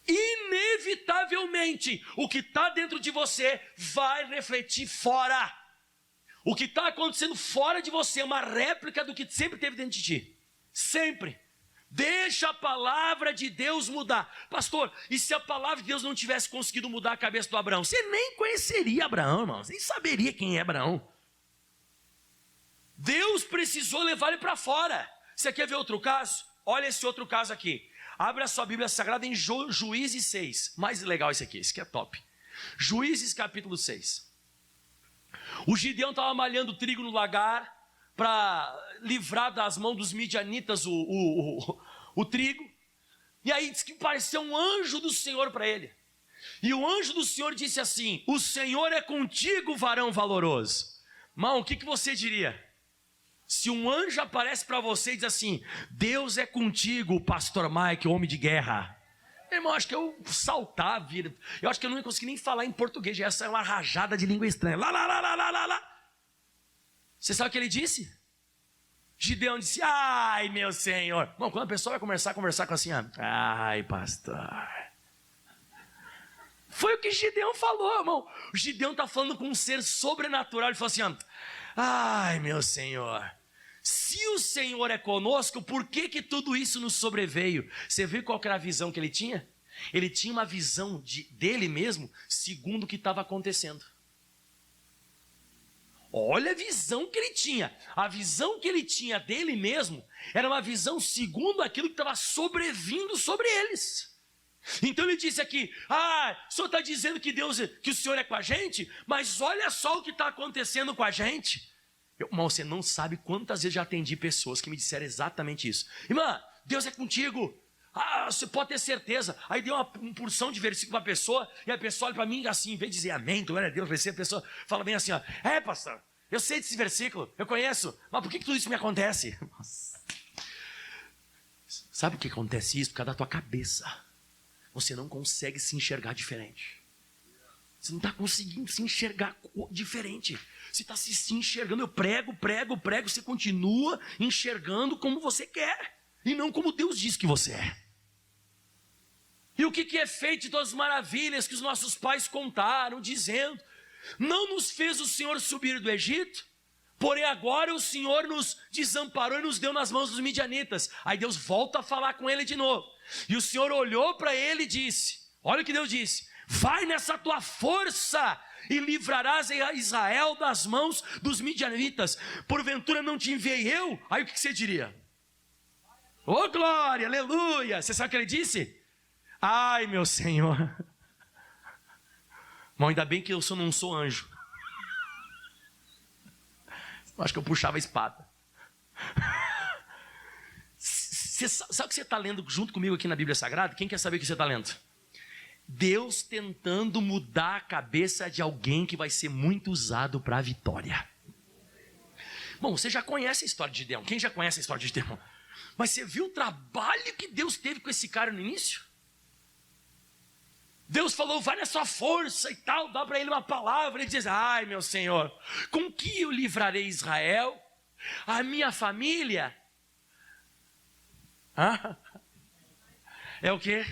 Inevitavelmente, o que está dentro de você vai refletir fora. O que está acontecendo fora de você é uma réplica do que sempre teve dentro de ti. Sempre. Deixa a palavra de Deus mudar. Pastor, e se a palavra de Deus não tivesse conseguido mudar a cabeça do Abraão? Você nem conheceria Abraão, irmão. Você nem saberia quem é Abraão. Deus precisou levar ele para fora. Você quer ver outro caso? Olha esse outro caso aqui. Abre a sua Bíblia Sagrada em Juízes 6. Mais legal esse aqui que é top. Juízes capítulo 6. O Gideão estava malhando trigo no lagar para livrar das mãos dos midianitas o trigo. E aí diz que apareceu um anjo do Senhor para ele. E o anjo do Senhor disse assim: o Senhor é contigo, varão valoroso. Irmão, o que você diria? Se um anjo aparece para você e diz assim: Deus é contigo, pastor Mike, homem de guerra. Irmão, acho que eu saltar a vida. Eu acho que eu não ia conseguir nem falar em português. Essa é uma rajada de língua estranha. Lá. Você sabe o que ele disse? Gideão disse: ai, meu Senhor. Bom, quando a pessoa vai começar a conversar com assim, ó, ai, pastor. Foi o que Gideão falou, irmão. O Gideão está falando com um ser sobrenatural. Ele falou assim, ó, ai, meu Senhor. Se o Senhor é conosco, por que tudo isso nos sobreveio? Você viu qual era a visão que ele tinha? Ele tinha uma visão dele mesmo, segundo o que estava acontecendo. Olha a visão que ele tinha. A visão que ele tinha dele mesmo era uma visão segundo aquilo que estava sobrevindo sobre eles. Então ele disse aqui: o senhor está dizendo que o Senhor é com a gente, mas olha só o que está acontecendo com a gente. Irmão, você não sabe quantas vezes já atendi pessoas que me disseram exatamente isso. Irmã, Deus é contigo. Você pode ter certeza. Aí deu uma porção de versículo para a pessoa, e a pessoa olha para mim assim, em vez de dizer amém, glória a Deus, a pessoa fala bem assim: pastor, eu sei desse versículo, eu conheço, mas por que tudo isso me acontece? Nossa. Sabe o que acontece isso? Por causa da tua cabeça. Você não consegue se enxergar diferente. Você não está conseguindo se enxergar diferente. Você está se enxergando. Eu prego, você continua enxergando como você quer, e não como Deus diz que você é. E o que é feito de todas as maravilhas que os nossos pais contaram, dizendo: não nos fez o Senhor subir do Egito, porém agora o Senhor nos desamparou e nos deu nas mãos dos midianitas. Aí Deus volta a falar com ele de novo. E o Senhor olhou para ele e disse: olha o que Deus disse: vai nessa tua força e livrarás a Israel das mãos dos midianitas. Porventura não te enviei eu? Aí o que você diria? Ô glória, aleluia. Você sabe o que ele disse? Ai meu Senhor. Mas ainda bem que eu não sou anjo. Acho que eu puxava a espada. Sabe o que você está lendo junto comigo aqui na Bíblia Sagrada? Quem quer saber o que você está lendo? Deus tentando mudar a cabeça de alguém que vai ser muito usado para a vitória. Bom, você já conhece a história de Gideão. Quem já conhece a história de Gideão? Mas você viu o trabalho que Deus teve com esse cara no início? Deus falou: vai na sua força e tal, dá para ele uma palavra. Ele diz: ai meu Senhor, com que eu livrarei Israel? A minha família? É o quê?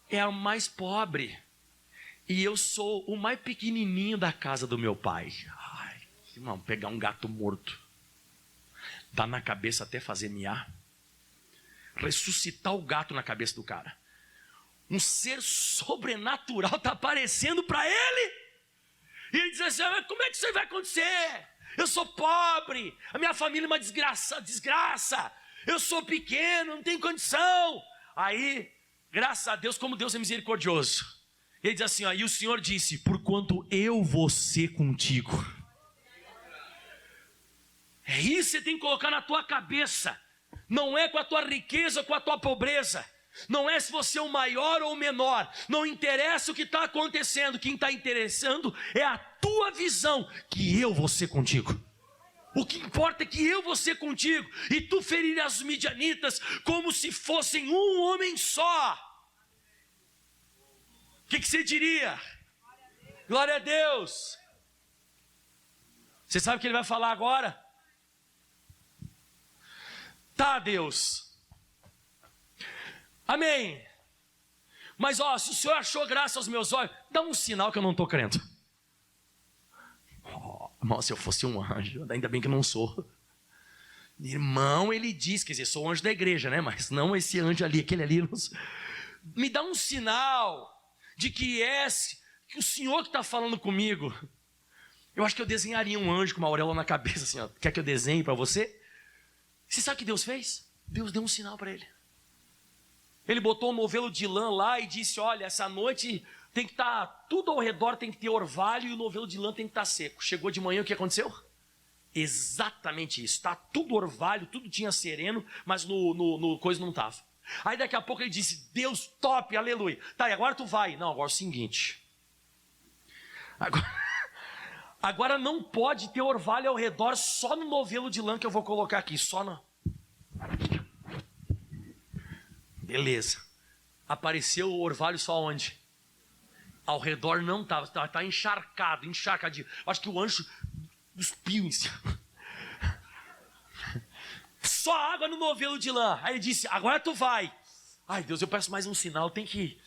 É a mais pobre, e eu sou o mais pequenininho da casa do meu pai. Ai, irmão, pegar um gato morto, dá na cabeça até fazer miar, ressuscitar o gato na cabeça do cara. Um ser sobrenatural está aparecendo para ele, e ele diz assim: mas como é que isso vai acontecer? Eu sou pobre, a minha família é uma desgraça, eu sou pequeno, não tenho condição. Aí, graças a Deus, como Deus é misericordioso, ele diz assim: e o Senhor disse: porquanto eu vou ser contigo. É isso que você tem que colocar na tua cabeça. Não é com a tua riqueza ou com a tua pobreza. Não é se você é o maior ou o menor. Não interessa o que está acontecendo. Quem está interessando é a tua visão, que eu vou ser contigo. O que importa é que eu vou ser contigo, e tu ferirás os midianitas como se fossem um homem só. O que você diria? Glória a Deus. Você sabe o que ele vai falar agora? Tá, Deus. Amém. Mas se o Senhor achou graça aos meus olhos, dá um sinal que eu não estou crendo. Irmão, se eu fosse um anjo, ainda bem que não sou. Irmão, ele diz, quer dizer, sou o anjo da igreja, né? Mas não esse anjo ali, aquele ali. Me dá um sinal de que o Senhor que está falando comigo. Eu acho que eu desenharia um anjo com uma auréola na cabeça, assim, ó. Quer que eu desenhe para você? Você sabe o que Deus fez? Deus deu um sinal para ele. Ele botou um novelo de lã lá e disse: olha, essa noite tem que estar, tudo ao redor tem que ter orvalho, e o novelo de lã tem que estar seco. Chegou de manhã, o que aconteceu? Exatamente isso. Está tudo orvalho, tudo tinha sereno, mas no coisa não estava. Aí daqui a pouco ele disse: Deus, top, aleluia. Tá, e agora tu vai. Não, agora é o seguinte. Agora não pode ter orvalho ao redor, só no novelo de lã que eu vou colocar aqui. Só no... Beleza. Apareceu o orvalho só onde? Ao redor não estava, está encharcadinho. Acho que o anjo cuspiu em cima. Só água no novelo de lã. Aí ele disse: agora tu vai. Ai Deus, eu peço mais um sinal, tem que ir.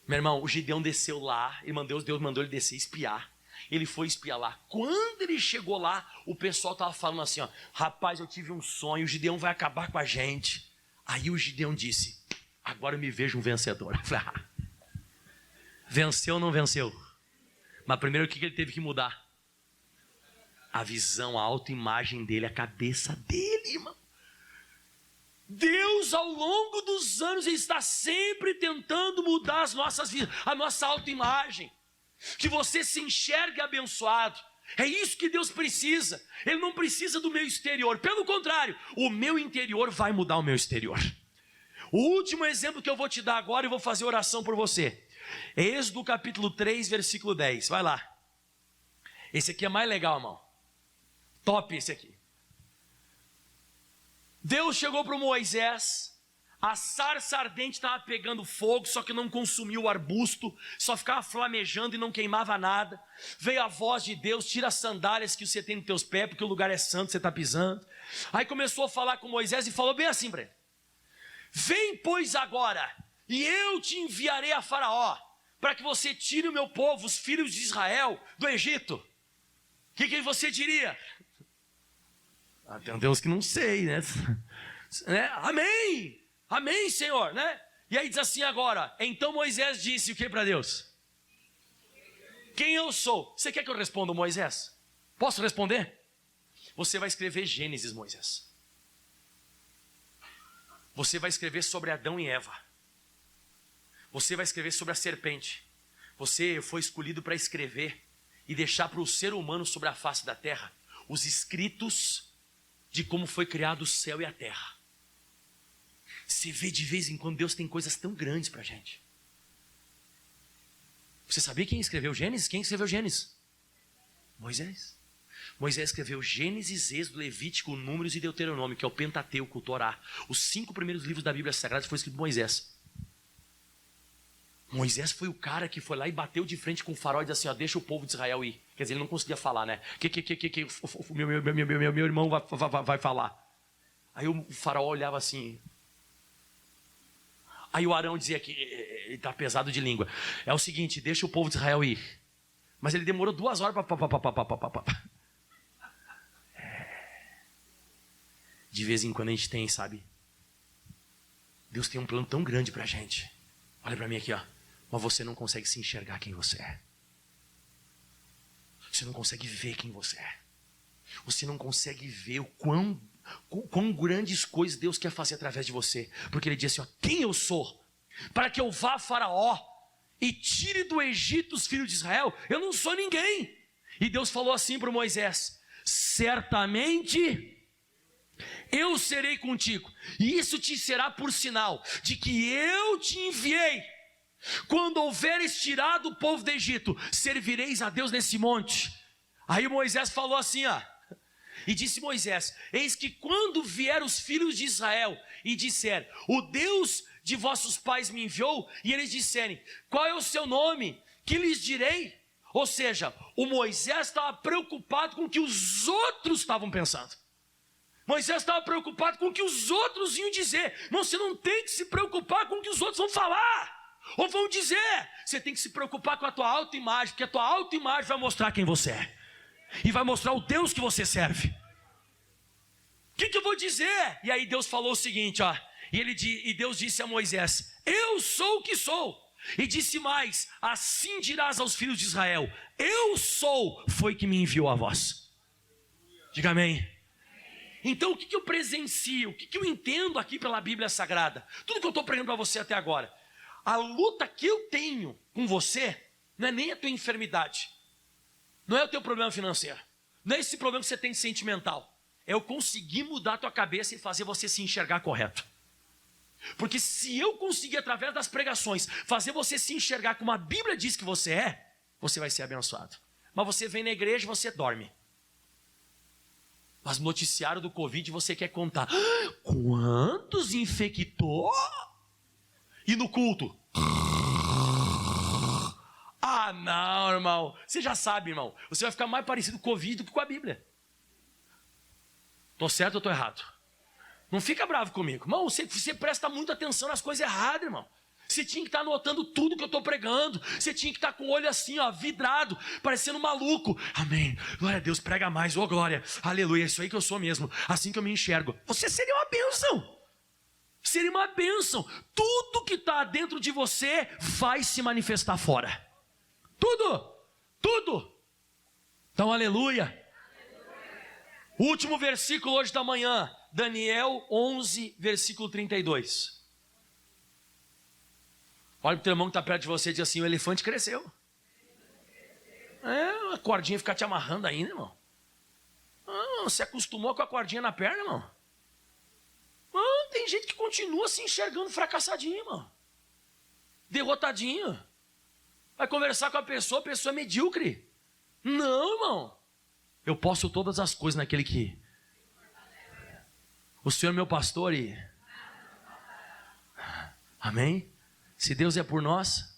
Meu irmão, o Gideão desceu lá, Deus mandou ele descer e espiar. Ele foi espiar lá. Quando ele chegou lá, o pessoal estava falando assim: rapaz, eu tive um sonho, o Gideão vai acabar com a gente. Aí o Gideão disse: agora eu me vejo um vencedor. Eu falei: venceu ou não venceu? Mas primeiro o que ele teve que mudar? A visão, a autoimagem dele, a cabeça dele, irmão. Deus, ao longo dos anos, está sempre tentando mudar as nossas vidas, a nossa autoimagem. Que você se enxergue abençoado. É isso que Deus precisa. Ele não precisa do meu exterior. Pelo contrário, o meu interior vai mudar o meu exterior. O último exemplo que eu vou te dar agora, e vou fazer oração por você. Êxodo capítulo 3, versículo 10. Vai lá. Esse aqui é mais legal, irmão. Top esse aqui. Deus chegou para Moisés, a sarça ardente estava pegando fogo, só que não consumiu o arbusto, só ficava flamejando e não queimava nada. Veio a voz de Deus: tira as sandálias que você tem nos teus pés, porque o lugar é santo, você está pisando. Aí começou a falar com Moisés e falou bem assim para ele: vem, pois, agora, e eu te enviarei a Faraó, para que você tire o meu povo, os filhos de Israel, do Egito. O que você diria? Tem um Deus que não sei, né? Amém, amém, Senhor, né? E aí diz assim agora: então Moisés disse o que para Deus? Quem eu sou? Você quer que eu responda, Moisés? Posso responder? Você vai escrever Gênesis, Moisés. Você vai escrever sobre Adão e Eva. Você vai escrever sobre a serpente. Você foi escolhido para escrever e deixar para o ser humano sobre a face da terra os escritos de como foi criado o céu e a terra. Você vê de vez em quando Deus tem coisas tão grandes para a gente. Você sabia quem escreveu Gênesis? Quem escreveu Gênesis? Moisés. Moisés escreveu Gênesis, Êxodo, Levítico, Números e Deuteronômio, que é o Pentateuco, o Torá. Os 5 primeiros livros da Bíblia Sagrada foram escritos por Moisés. Moisés foi o cara que foi lá e bateu de frente com o faraó e disse assim: ó, deixa o povo de Israel ir. Quer dizer, ele não conseguia falar, né? Meu irmão vai falar. Aí o faraó olhava assim. Aí o Arão dizia que ele está pesado de língua. É o seguinte: deixa o povo de Israel ir. Mas ele demorou 2 horas para... De vez em quando a gente tem, sabe? Deus tem um plano tão grande para a gente. Olha para mim aqui, ó. Mas você não consegue se enxergar quem você é. Você não consegue ver quem você é. Você não consegue ver o quão grandes coisas Deus quer fazer através de você. Porque Ele diz assim, ó: quem eu sou? Para que eu vá a Faraó e tire do Egito os filhos de Israel? Eu não sou ninguém. E Deus falou assim para Moisés: certamente eu serei contigo, e isso te será por sinal de que eu te enviei. Quando houveres tirado o povo do Egito, servireis a Deus nesse monte. Aí Moisés falou assim, ó: e disse Moisés: eis que quando vier os filhos de Israel e disser, o Deus de vossos pais me enviou, e eles disserem, qual é o seu nome? Que lhes direi? Ou seja, o Moisés estava preocupado com o que os outros estavam pensando. Moisés estava preocupado com o que os outros iam dizer. Não, você não tem que se preocupar com o que os outros vão falar ou vão dizer. Você tem que se preocupar com a tua autoimagem, porque a tua autoimagem vai mostrar quem você é e vai mostrar o Deus que você serve. O que eu vou dizer? E aí Deus falou o seguinte, ó: e Deus disse a Moisés, eu sou o que sou. E disse mais, assim dirás aos filhos de Israel, eu sou, foi que me enviou a vós. Diga amém. Então o que eu presencio, o que eu entendo aqui pela Bíblia Sagrada? Tudo que eu estou pregando para você até agora. A luta que eu tenho com você não é nem a tua enfermidade, não é o teu problema financeiro, não é esse problema que você tem sentimental. É eu conseguir mudar a tua cabeça e fazer você se enxergar correto. Porque se eu conseguir, através das pregações, fazer você se enxergar como a Bíblia diz que você é, você vai ser abençoado. Mas você vem na igreja e você dorme. Mas no noticiário do Covid você quer contar quantos infectou? E no culto? Ah, não, irmão. Você já sabe, irmão. Você vai ficar mais parecido com o Covid do que com a Bíblia. Estou certo ou estou errado? Não fica bravo comigo. Irmão, você presta muita atenção nas coisas erradas, irmão. Você tinha que estar anotando tudo que eu estou pregando. Você tinha que estar com o olho assim, ó, vidrado, parecendo maluco. Amém. Glória a Deus, prega mais. Ô, glória. Aleluia, é isso aí que eu sou mesmo. Assim que eu me enxergo. Você seria uma bênção. Seria uma bênção. Tudo que está dentro de você vai se manifestar fora. Tudo. Tudo. Então, aleluia. O último versículo hoje da manhã, Daniel 11, versículo 32. Olha para o teu irmão que está perto de você e diz assim: o elefante cresceu. A cordinha ficar te amarrando ainda, irmão. Você acostumou com a cordinha na perna, irmão. Tem gente que continua se enxergando fracassadinho, irmão. Derrotadinho. Vai conversar com a pessoa é medíocre. Não, irmão. Eu posso todas as coisas naquele que... O Senhor é meu pastor e... Amém? Se Deus é por nós,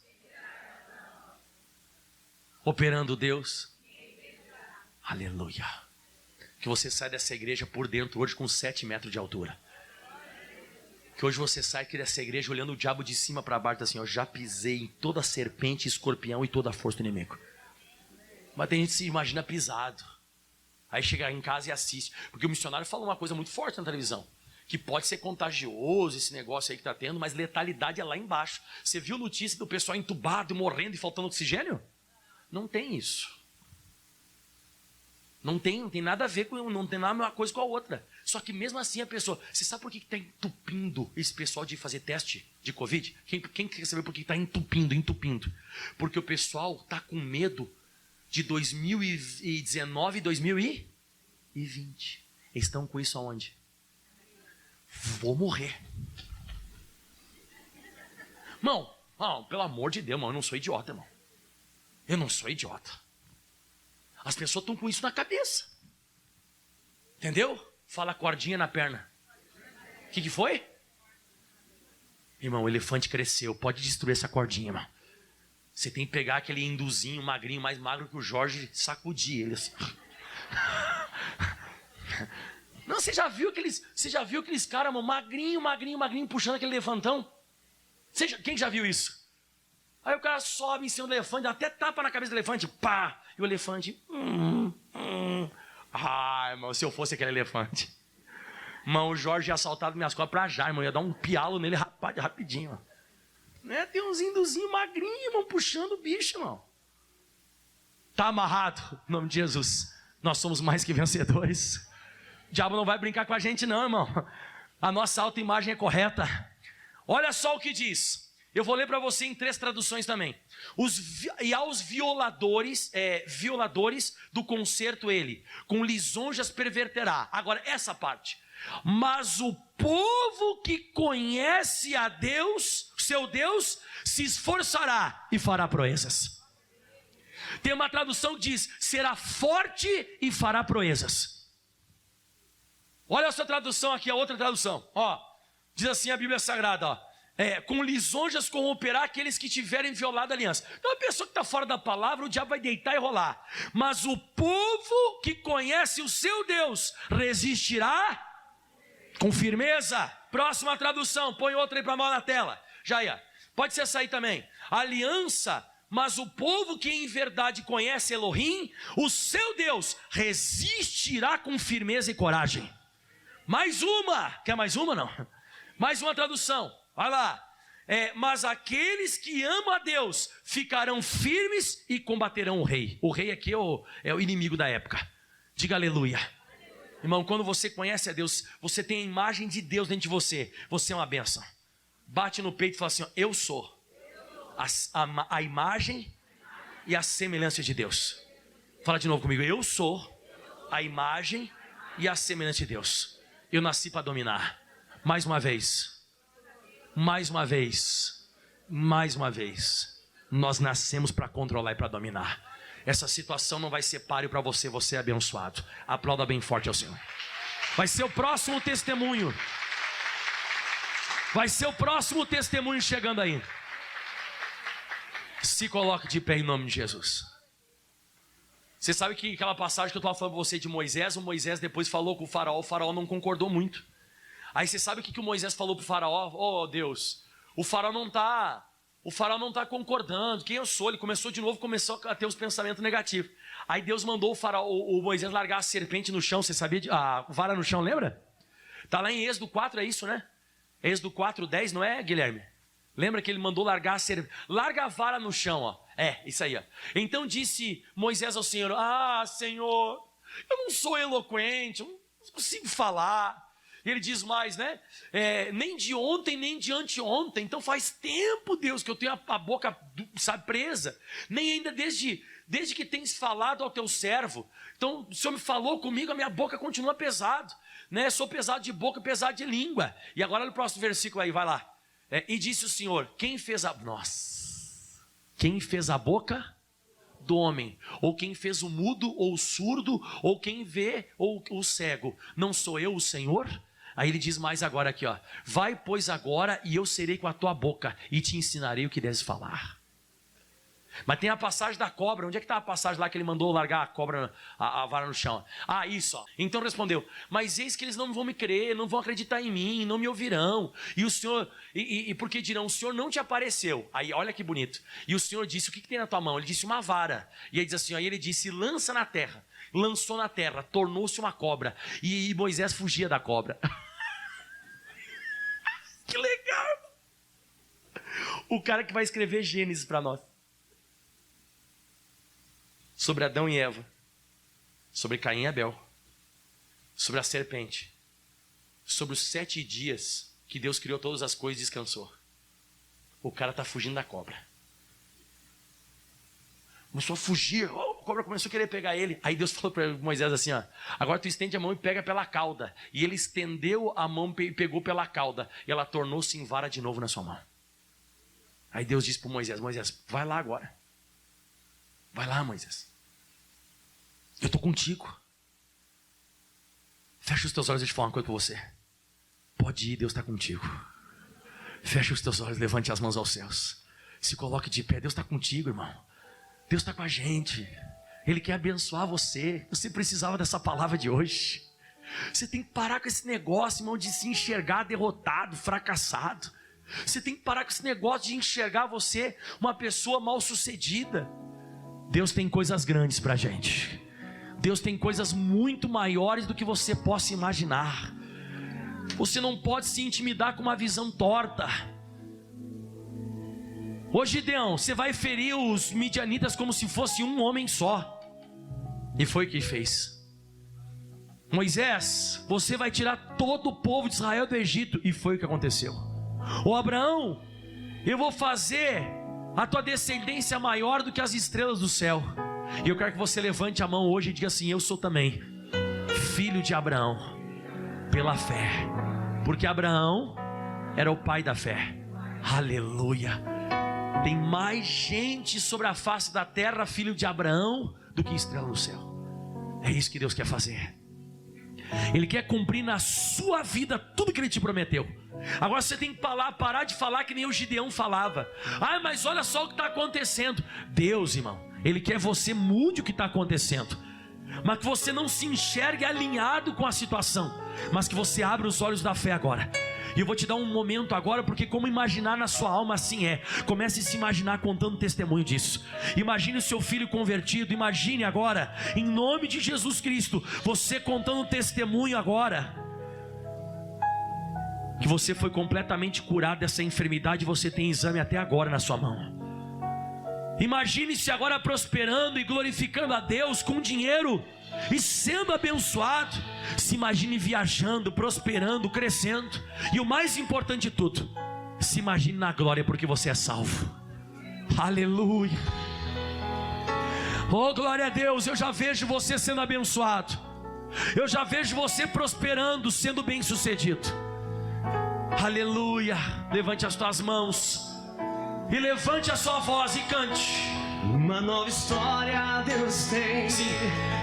operando Deus, aleluia. Que você sai dessa igreja por dentro hoje com 7 metros de altura. Que hoje você sai aqui dessa igreja olhando o diabo de cima para baixo, assim, ó, já pisei em toda serpente, escorpião e toda a força do inimigo. Mas tem gente que se imagina pisado. Aí chega em casa e assiste. Porque o missionário fala uma coisa muito forte na televisão, que pode ser contagioso esse negócio aí que está tendo, mas letalidade é lá embaixo. Você viu notícia do pessoal entubado, morrendo e faltando oxigênio? Não tem isso. Não tem nada a ver com, não tem nada uma coisa com a outra. Só que mesmo assim a pessoa... Você sabe por que está entupindo esse pessoal de fazer teste de Covid? Quem quer saber por que está entupindo? Porque o pessoal está com medo de 2019 e 2020. Eles estão com isso aonde? Vou morrer. Irmão, pelo amor de Deus, irmão, eu não sou idiota, irmão. Eu não sou idiota. As pessoas estão com isso na cabeça. Entendeu? Fala cordinha na perna. O que foi? Irmão, o elefante cresceu. Pode destruir essa cordinha, irmão. Você tem que pegar aquele hinduzinho magrinho, mais magro que o Jorge, sacudir ele assim. Não, você já viu aqueles caras, mano, magrinho, puxando aquele elefantão? Quem já viu isso? Aí o cara sobe em cima do elefante, até tapa na cabeça do elefante, pá! E o elefante... irmão, se eu fosse aquele elefante... Irmão, o Jorge ia saltar minhas costas pra já, irmão. Ia dar um pialo nele rapidinho, irmão. Né? Tem uns hinduzinhos magrinhos, irmão, puxando o bicho, irmão. Tá amarrado, em nome de Jesus. Nós somos mais que vencedores. O diabo não vai brincar com a gente não, irmão. A nossa autoimagem é correta. Olha só o que diz. Eu vou ler para você em 3 traduções também. E aos violadores do concerto ele, com lisonjas perverterá. Agora, essa parte. Mas o povo que conhece a Deus, seu Deus, se esforçará e fará proezas. Tem uma tradução que diz, será forte e fará proezas. Olha essa tradução aqui, a outra tradução. Ó, diz assim a Bíblia Sagrada, ó. Com lisonjas corromperá aqueles que tiverem violado a aliança. Então a pessoa que está fora da palavra, o diabo vai deitar e rolar. Mas o povo que conhece o seu Deus resistirá com firmeza. Próxima tradução, põe outra aí para mal na tela. Já ia. Pode ser essa aí também. Aliança, mas o povo que em verdade conhece Elohim, o seu Deus, resistirá com firmeza e coragem. Mais uma. Quer mais uma não? Mais uma tradução. Vai lá. Mas aqueles que amam a Deus ficarão firmes e combaterão o rei. O rei aqui é o inimigo da época. Diga aleluia. Irmão, quando você conhece a Deus, você tem a imagem de Deus dentro de você. Você é uma bênção. Bate no peito e fala assim, ó, eu sou a imagem e a semelhança de Deus. Fala de novo comigo. Eu sou a imagem e a semelhança de Deus. Eu nasci para dominar. Mais uma vez. Nós nascemos para controlar e para dominar. Essa situação não vai ser páreo para você, você é abençoado. Aplauda bem forte ao Senhor. Vai ser o próximo testemunho. Chegando aí. Se coloque de pé em nome de Jesus. Você sabe que aquela passagem que eu estava falando para você de Moisés, o Moisés depois falou com o faraó não concordou muito. Aí você sabe o que o Moisés falou para o faraó? Oh Deus, o faraó não está concordando, quem eu sou? Ele começou a ter os pensamentos negativos. Aí Deus mandou o Moisés largar a serpente no chão, você sabia? A vara no chão, lembra? Está lá em Êxodo 4, é isso, né? Êxodo 4:10, não é, Guilherme? Lembra que ele mandou largar a serpente? Larga a vara no chão, ó. Isso aí, ó. Então disse Moisés ao Senhor, Senhor, Eu não sou eloquente, eu não consigo falar. E ele diz mais, né? Nem de ontem, nem de anteontem. Então faz tempo, Deus, que eu tenho a boca, sabe, presa. Nem ainda desde que tens falado ao teu servo. Então o Senhor me falou comigo, a minha boca continua pesado, né? Sou pesado de boca, pesado de língua. E agora olha o próximo versículo aí, vai lá. E disse o Senhor, quem fez a boca do homem? Ou quem fez o mudo, ou o surdo, ou quem vê, ou o cego? Não sou eu o Senhor? Aí ele diz mais agora aqui, ó. Vai, pois, agora, e eu serei com a tua boca, e te ensinarei o que deves falar. Mas tem a passagem da cobra. Onde é que está a passagem lá que ele mandou largar a cobra, a vara no chão? Isso, ó. Então respondeu, mas eis que eles não vão me crer, não vão acreditar em mim, não me ouvirão. E o Senhor, porque dirão, o Senhor não te apareceu. Aí olha que bonito. E o Senhor disse, o que tem na tua mão? Ele disse, uma vara. E aí diz assim, aí ele disse, lança na terra. Lançou na terra, tornou-se uma cobra. E Moisés fugia da cobra. Que legal. O cara que vai escrever Gênesis para nós. Sobre Adão e Eva, sobre Caim e Abel, sobre a serpente, sobre os 7 dias que Deus criou todas as coisas e descansou. O cara está fugindo da cobra. Começou a fugir, a cobra começou a querer pegar ele. Aí Deus falou para Moisés assim, ó, agora tu estende a mão e pega pela cauda. E ele estendeu a mão e pegou pela cauda, e ela tornou-se em vara de novo na sua mão. Aí Deus disse para Moisés, vai lá agora. Vai lá, Moisés. Eu estou contigo. Fecha os teus olhos e deixa eu falar uma coisa para você. Pode ir, Deus está contigo. Fecha os teus olhos, levante as mãos aos céus. Se coloque de pé, Deus está contigo, irmão. Deus está com a gente. Ele quer abençoar você. Você precisava dessa palavra de hoje. Você tem que parar com esse negócio, irmão, de se enxergar derrotado, fracassado. Você tem que parar com esse negócio de enxergar você uma pessoa mal sucedida. Deus tem coisas grandes para a gente. Deus tem coisas muito maiores do que você possa imaginar. Você não pode se intimidar com uma visão torta. Ô Gideão, você vai ferir os midianitas como se fosse um homem só. E foi o que fez. Moisés, você vai tirar todo o povo de Israel do Egito. E foi o que aconteceu. Ô Abraão, eu vou fazer a tua descendência maior do que as estrelas do céu. E eu quero que você levante a mão hoje e diga assim: eu sou também filho de Abraão pela fé, porque Abraão era o pai da fé. Aleluia. Tem mais gente sobre a face da terra filho de Abraão do que estrela no céu. É isso que Deus quer fazer. Ele quer cumprir na sua vida tudo que Ele te prometeu. Agora você tem que parar de falar que nem o Gideão falava. Mas olha só o que está acontecendo. Deus, irmão, Ele quer você mude o que está acontecendo, mas que você não se enxergue alinhado com a situação, mas que você abra os olhos da fé agora. E eu vou te dar um momento agora, porque como imaginar na sua alma, assim é. Comece a se imaginar contando testemunho disso. Imagine o seu filho convertido. Imagine agora, em nome de Jesus Cristo, você contando testemunho agora, que você foi completamente curado dessa enfermidade. E você tem exame até agora na sua mão. Imagine-se agora prosperando e glorificando a Deus com dinheiro e sendo abençoado. Se imagine viajando, prosperando, crescendo. E o mais importante de tudo, se imagine na glória, porque você é salvo. Aleluia. Oh, glória a Deus. Eu já vejo você sendo abençoado. Eu já vejo você prosperando, sendo bem sucedido. Aleluia. Levante as tuas mãos e levante a sua voz e cante. Uma nova história Deus tem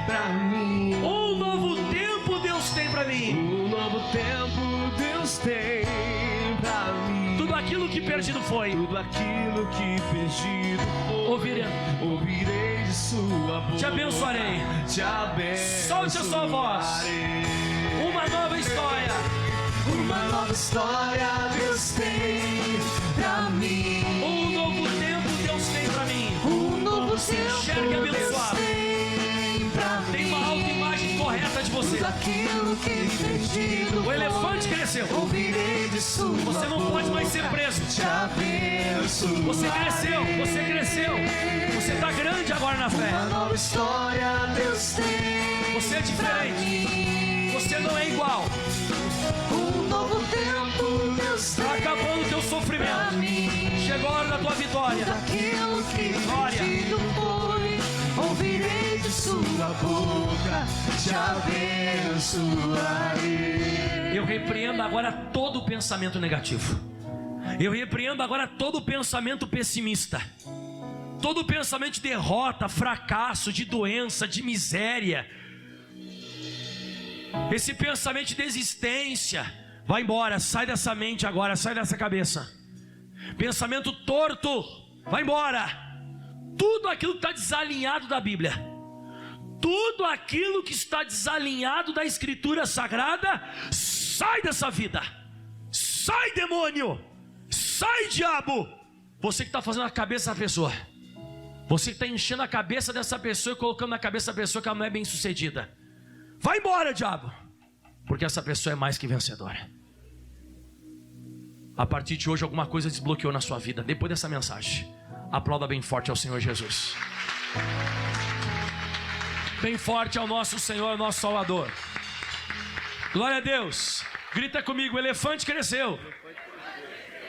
pra mim. Um novo tempo Deus tem pra mim. Um novo tempo Deus tem pra mim. Tudo aquilo que perdido foi, tudo aquilo que perdido foi, ouvirei de sua boca. Te abençoarei. Te abençoarei. Solte a sua voz. Uma nova história. Uma nova história Deus tem pra mim. Um novo tempo Deus tem pra mim. Se enxergue abençoado. Tem uma autoimagem correta de você. O elefante cresceu. Você não pode mais ser preso. Você cresceu. Você está grande agora na fé. Uma nova história Deus tem. Você é diferente. Você não é igual. Um novo tempo, Deus Está acabando o teu sofrimento. Chegou a hora da tua vitória. daquilo que perdido foi, ouvirei de sua boca, te abençoarei. Eu repreendo agora todo pensamento negativo. Eu repreendo agora todo pensamento pessimista. Todo pensamento de derrota, fracasso, de doença, de miséria. Esse pensamento de desistência, vai embora, sai dessa mente agora, sai dessa cabeça. Pensamento torto, vai embora. Tudo aquilo que está desalinhado da Bíblia, tudo aquilo que está desalinhado da Escritura Sagrada, sai dessa vida. Sai, demônio. Sai, diabo. Você que está fazendo a cabeça da pessoa, você que está enchendo a cabeça dessa pessoa e colocando na cabeça da pessoa que ela não é bem sucedida, vai embora, diabo, porque essa pessoa é mais que vencedora. A partir de hoje alguma coisa desbloqueou na sua vida. Depois dessa mensagem, aplauda bem forte ao Senhor Jesus. Bem forte ao nosso Senhor, ao nosso Salvador. Glória a Deus. Grita comigo, o elefante cresceu.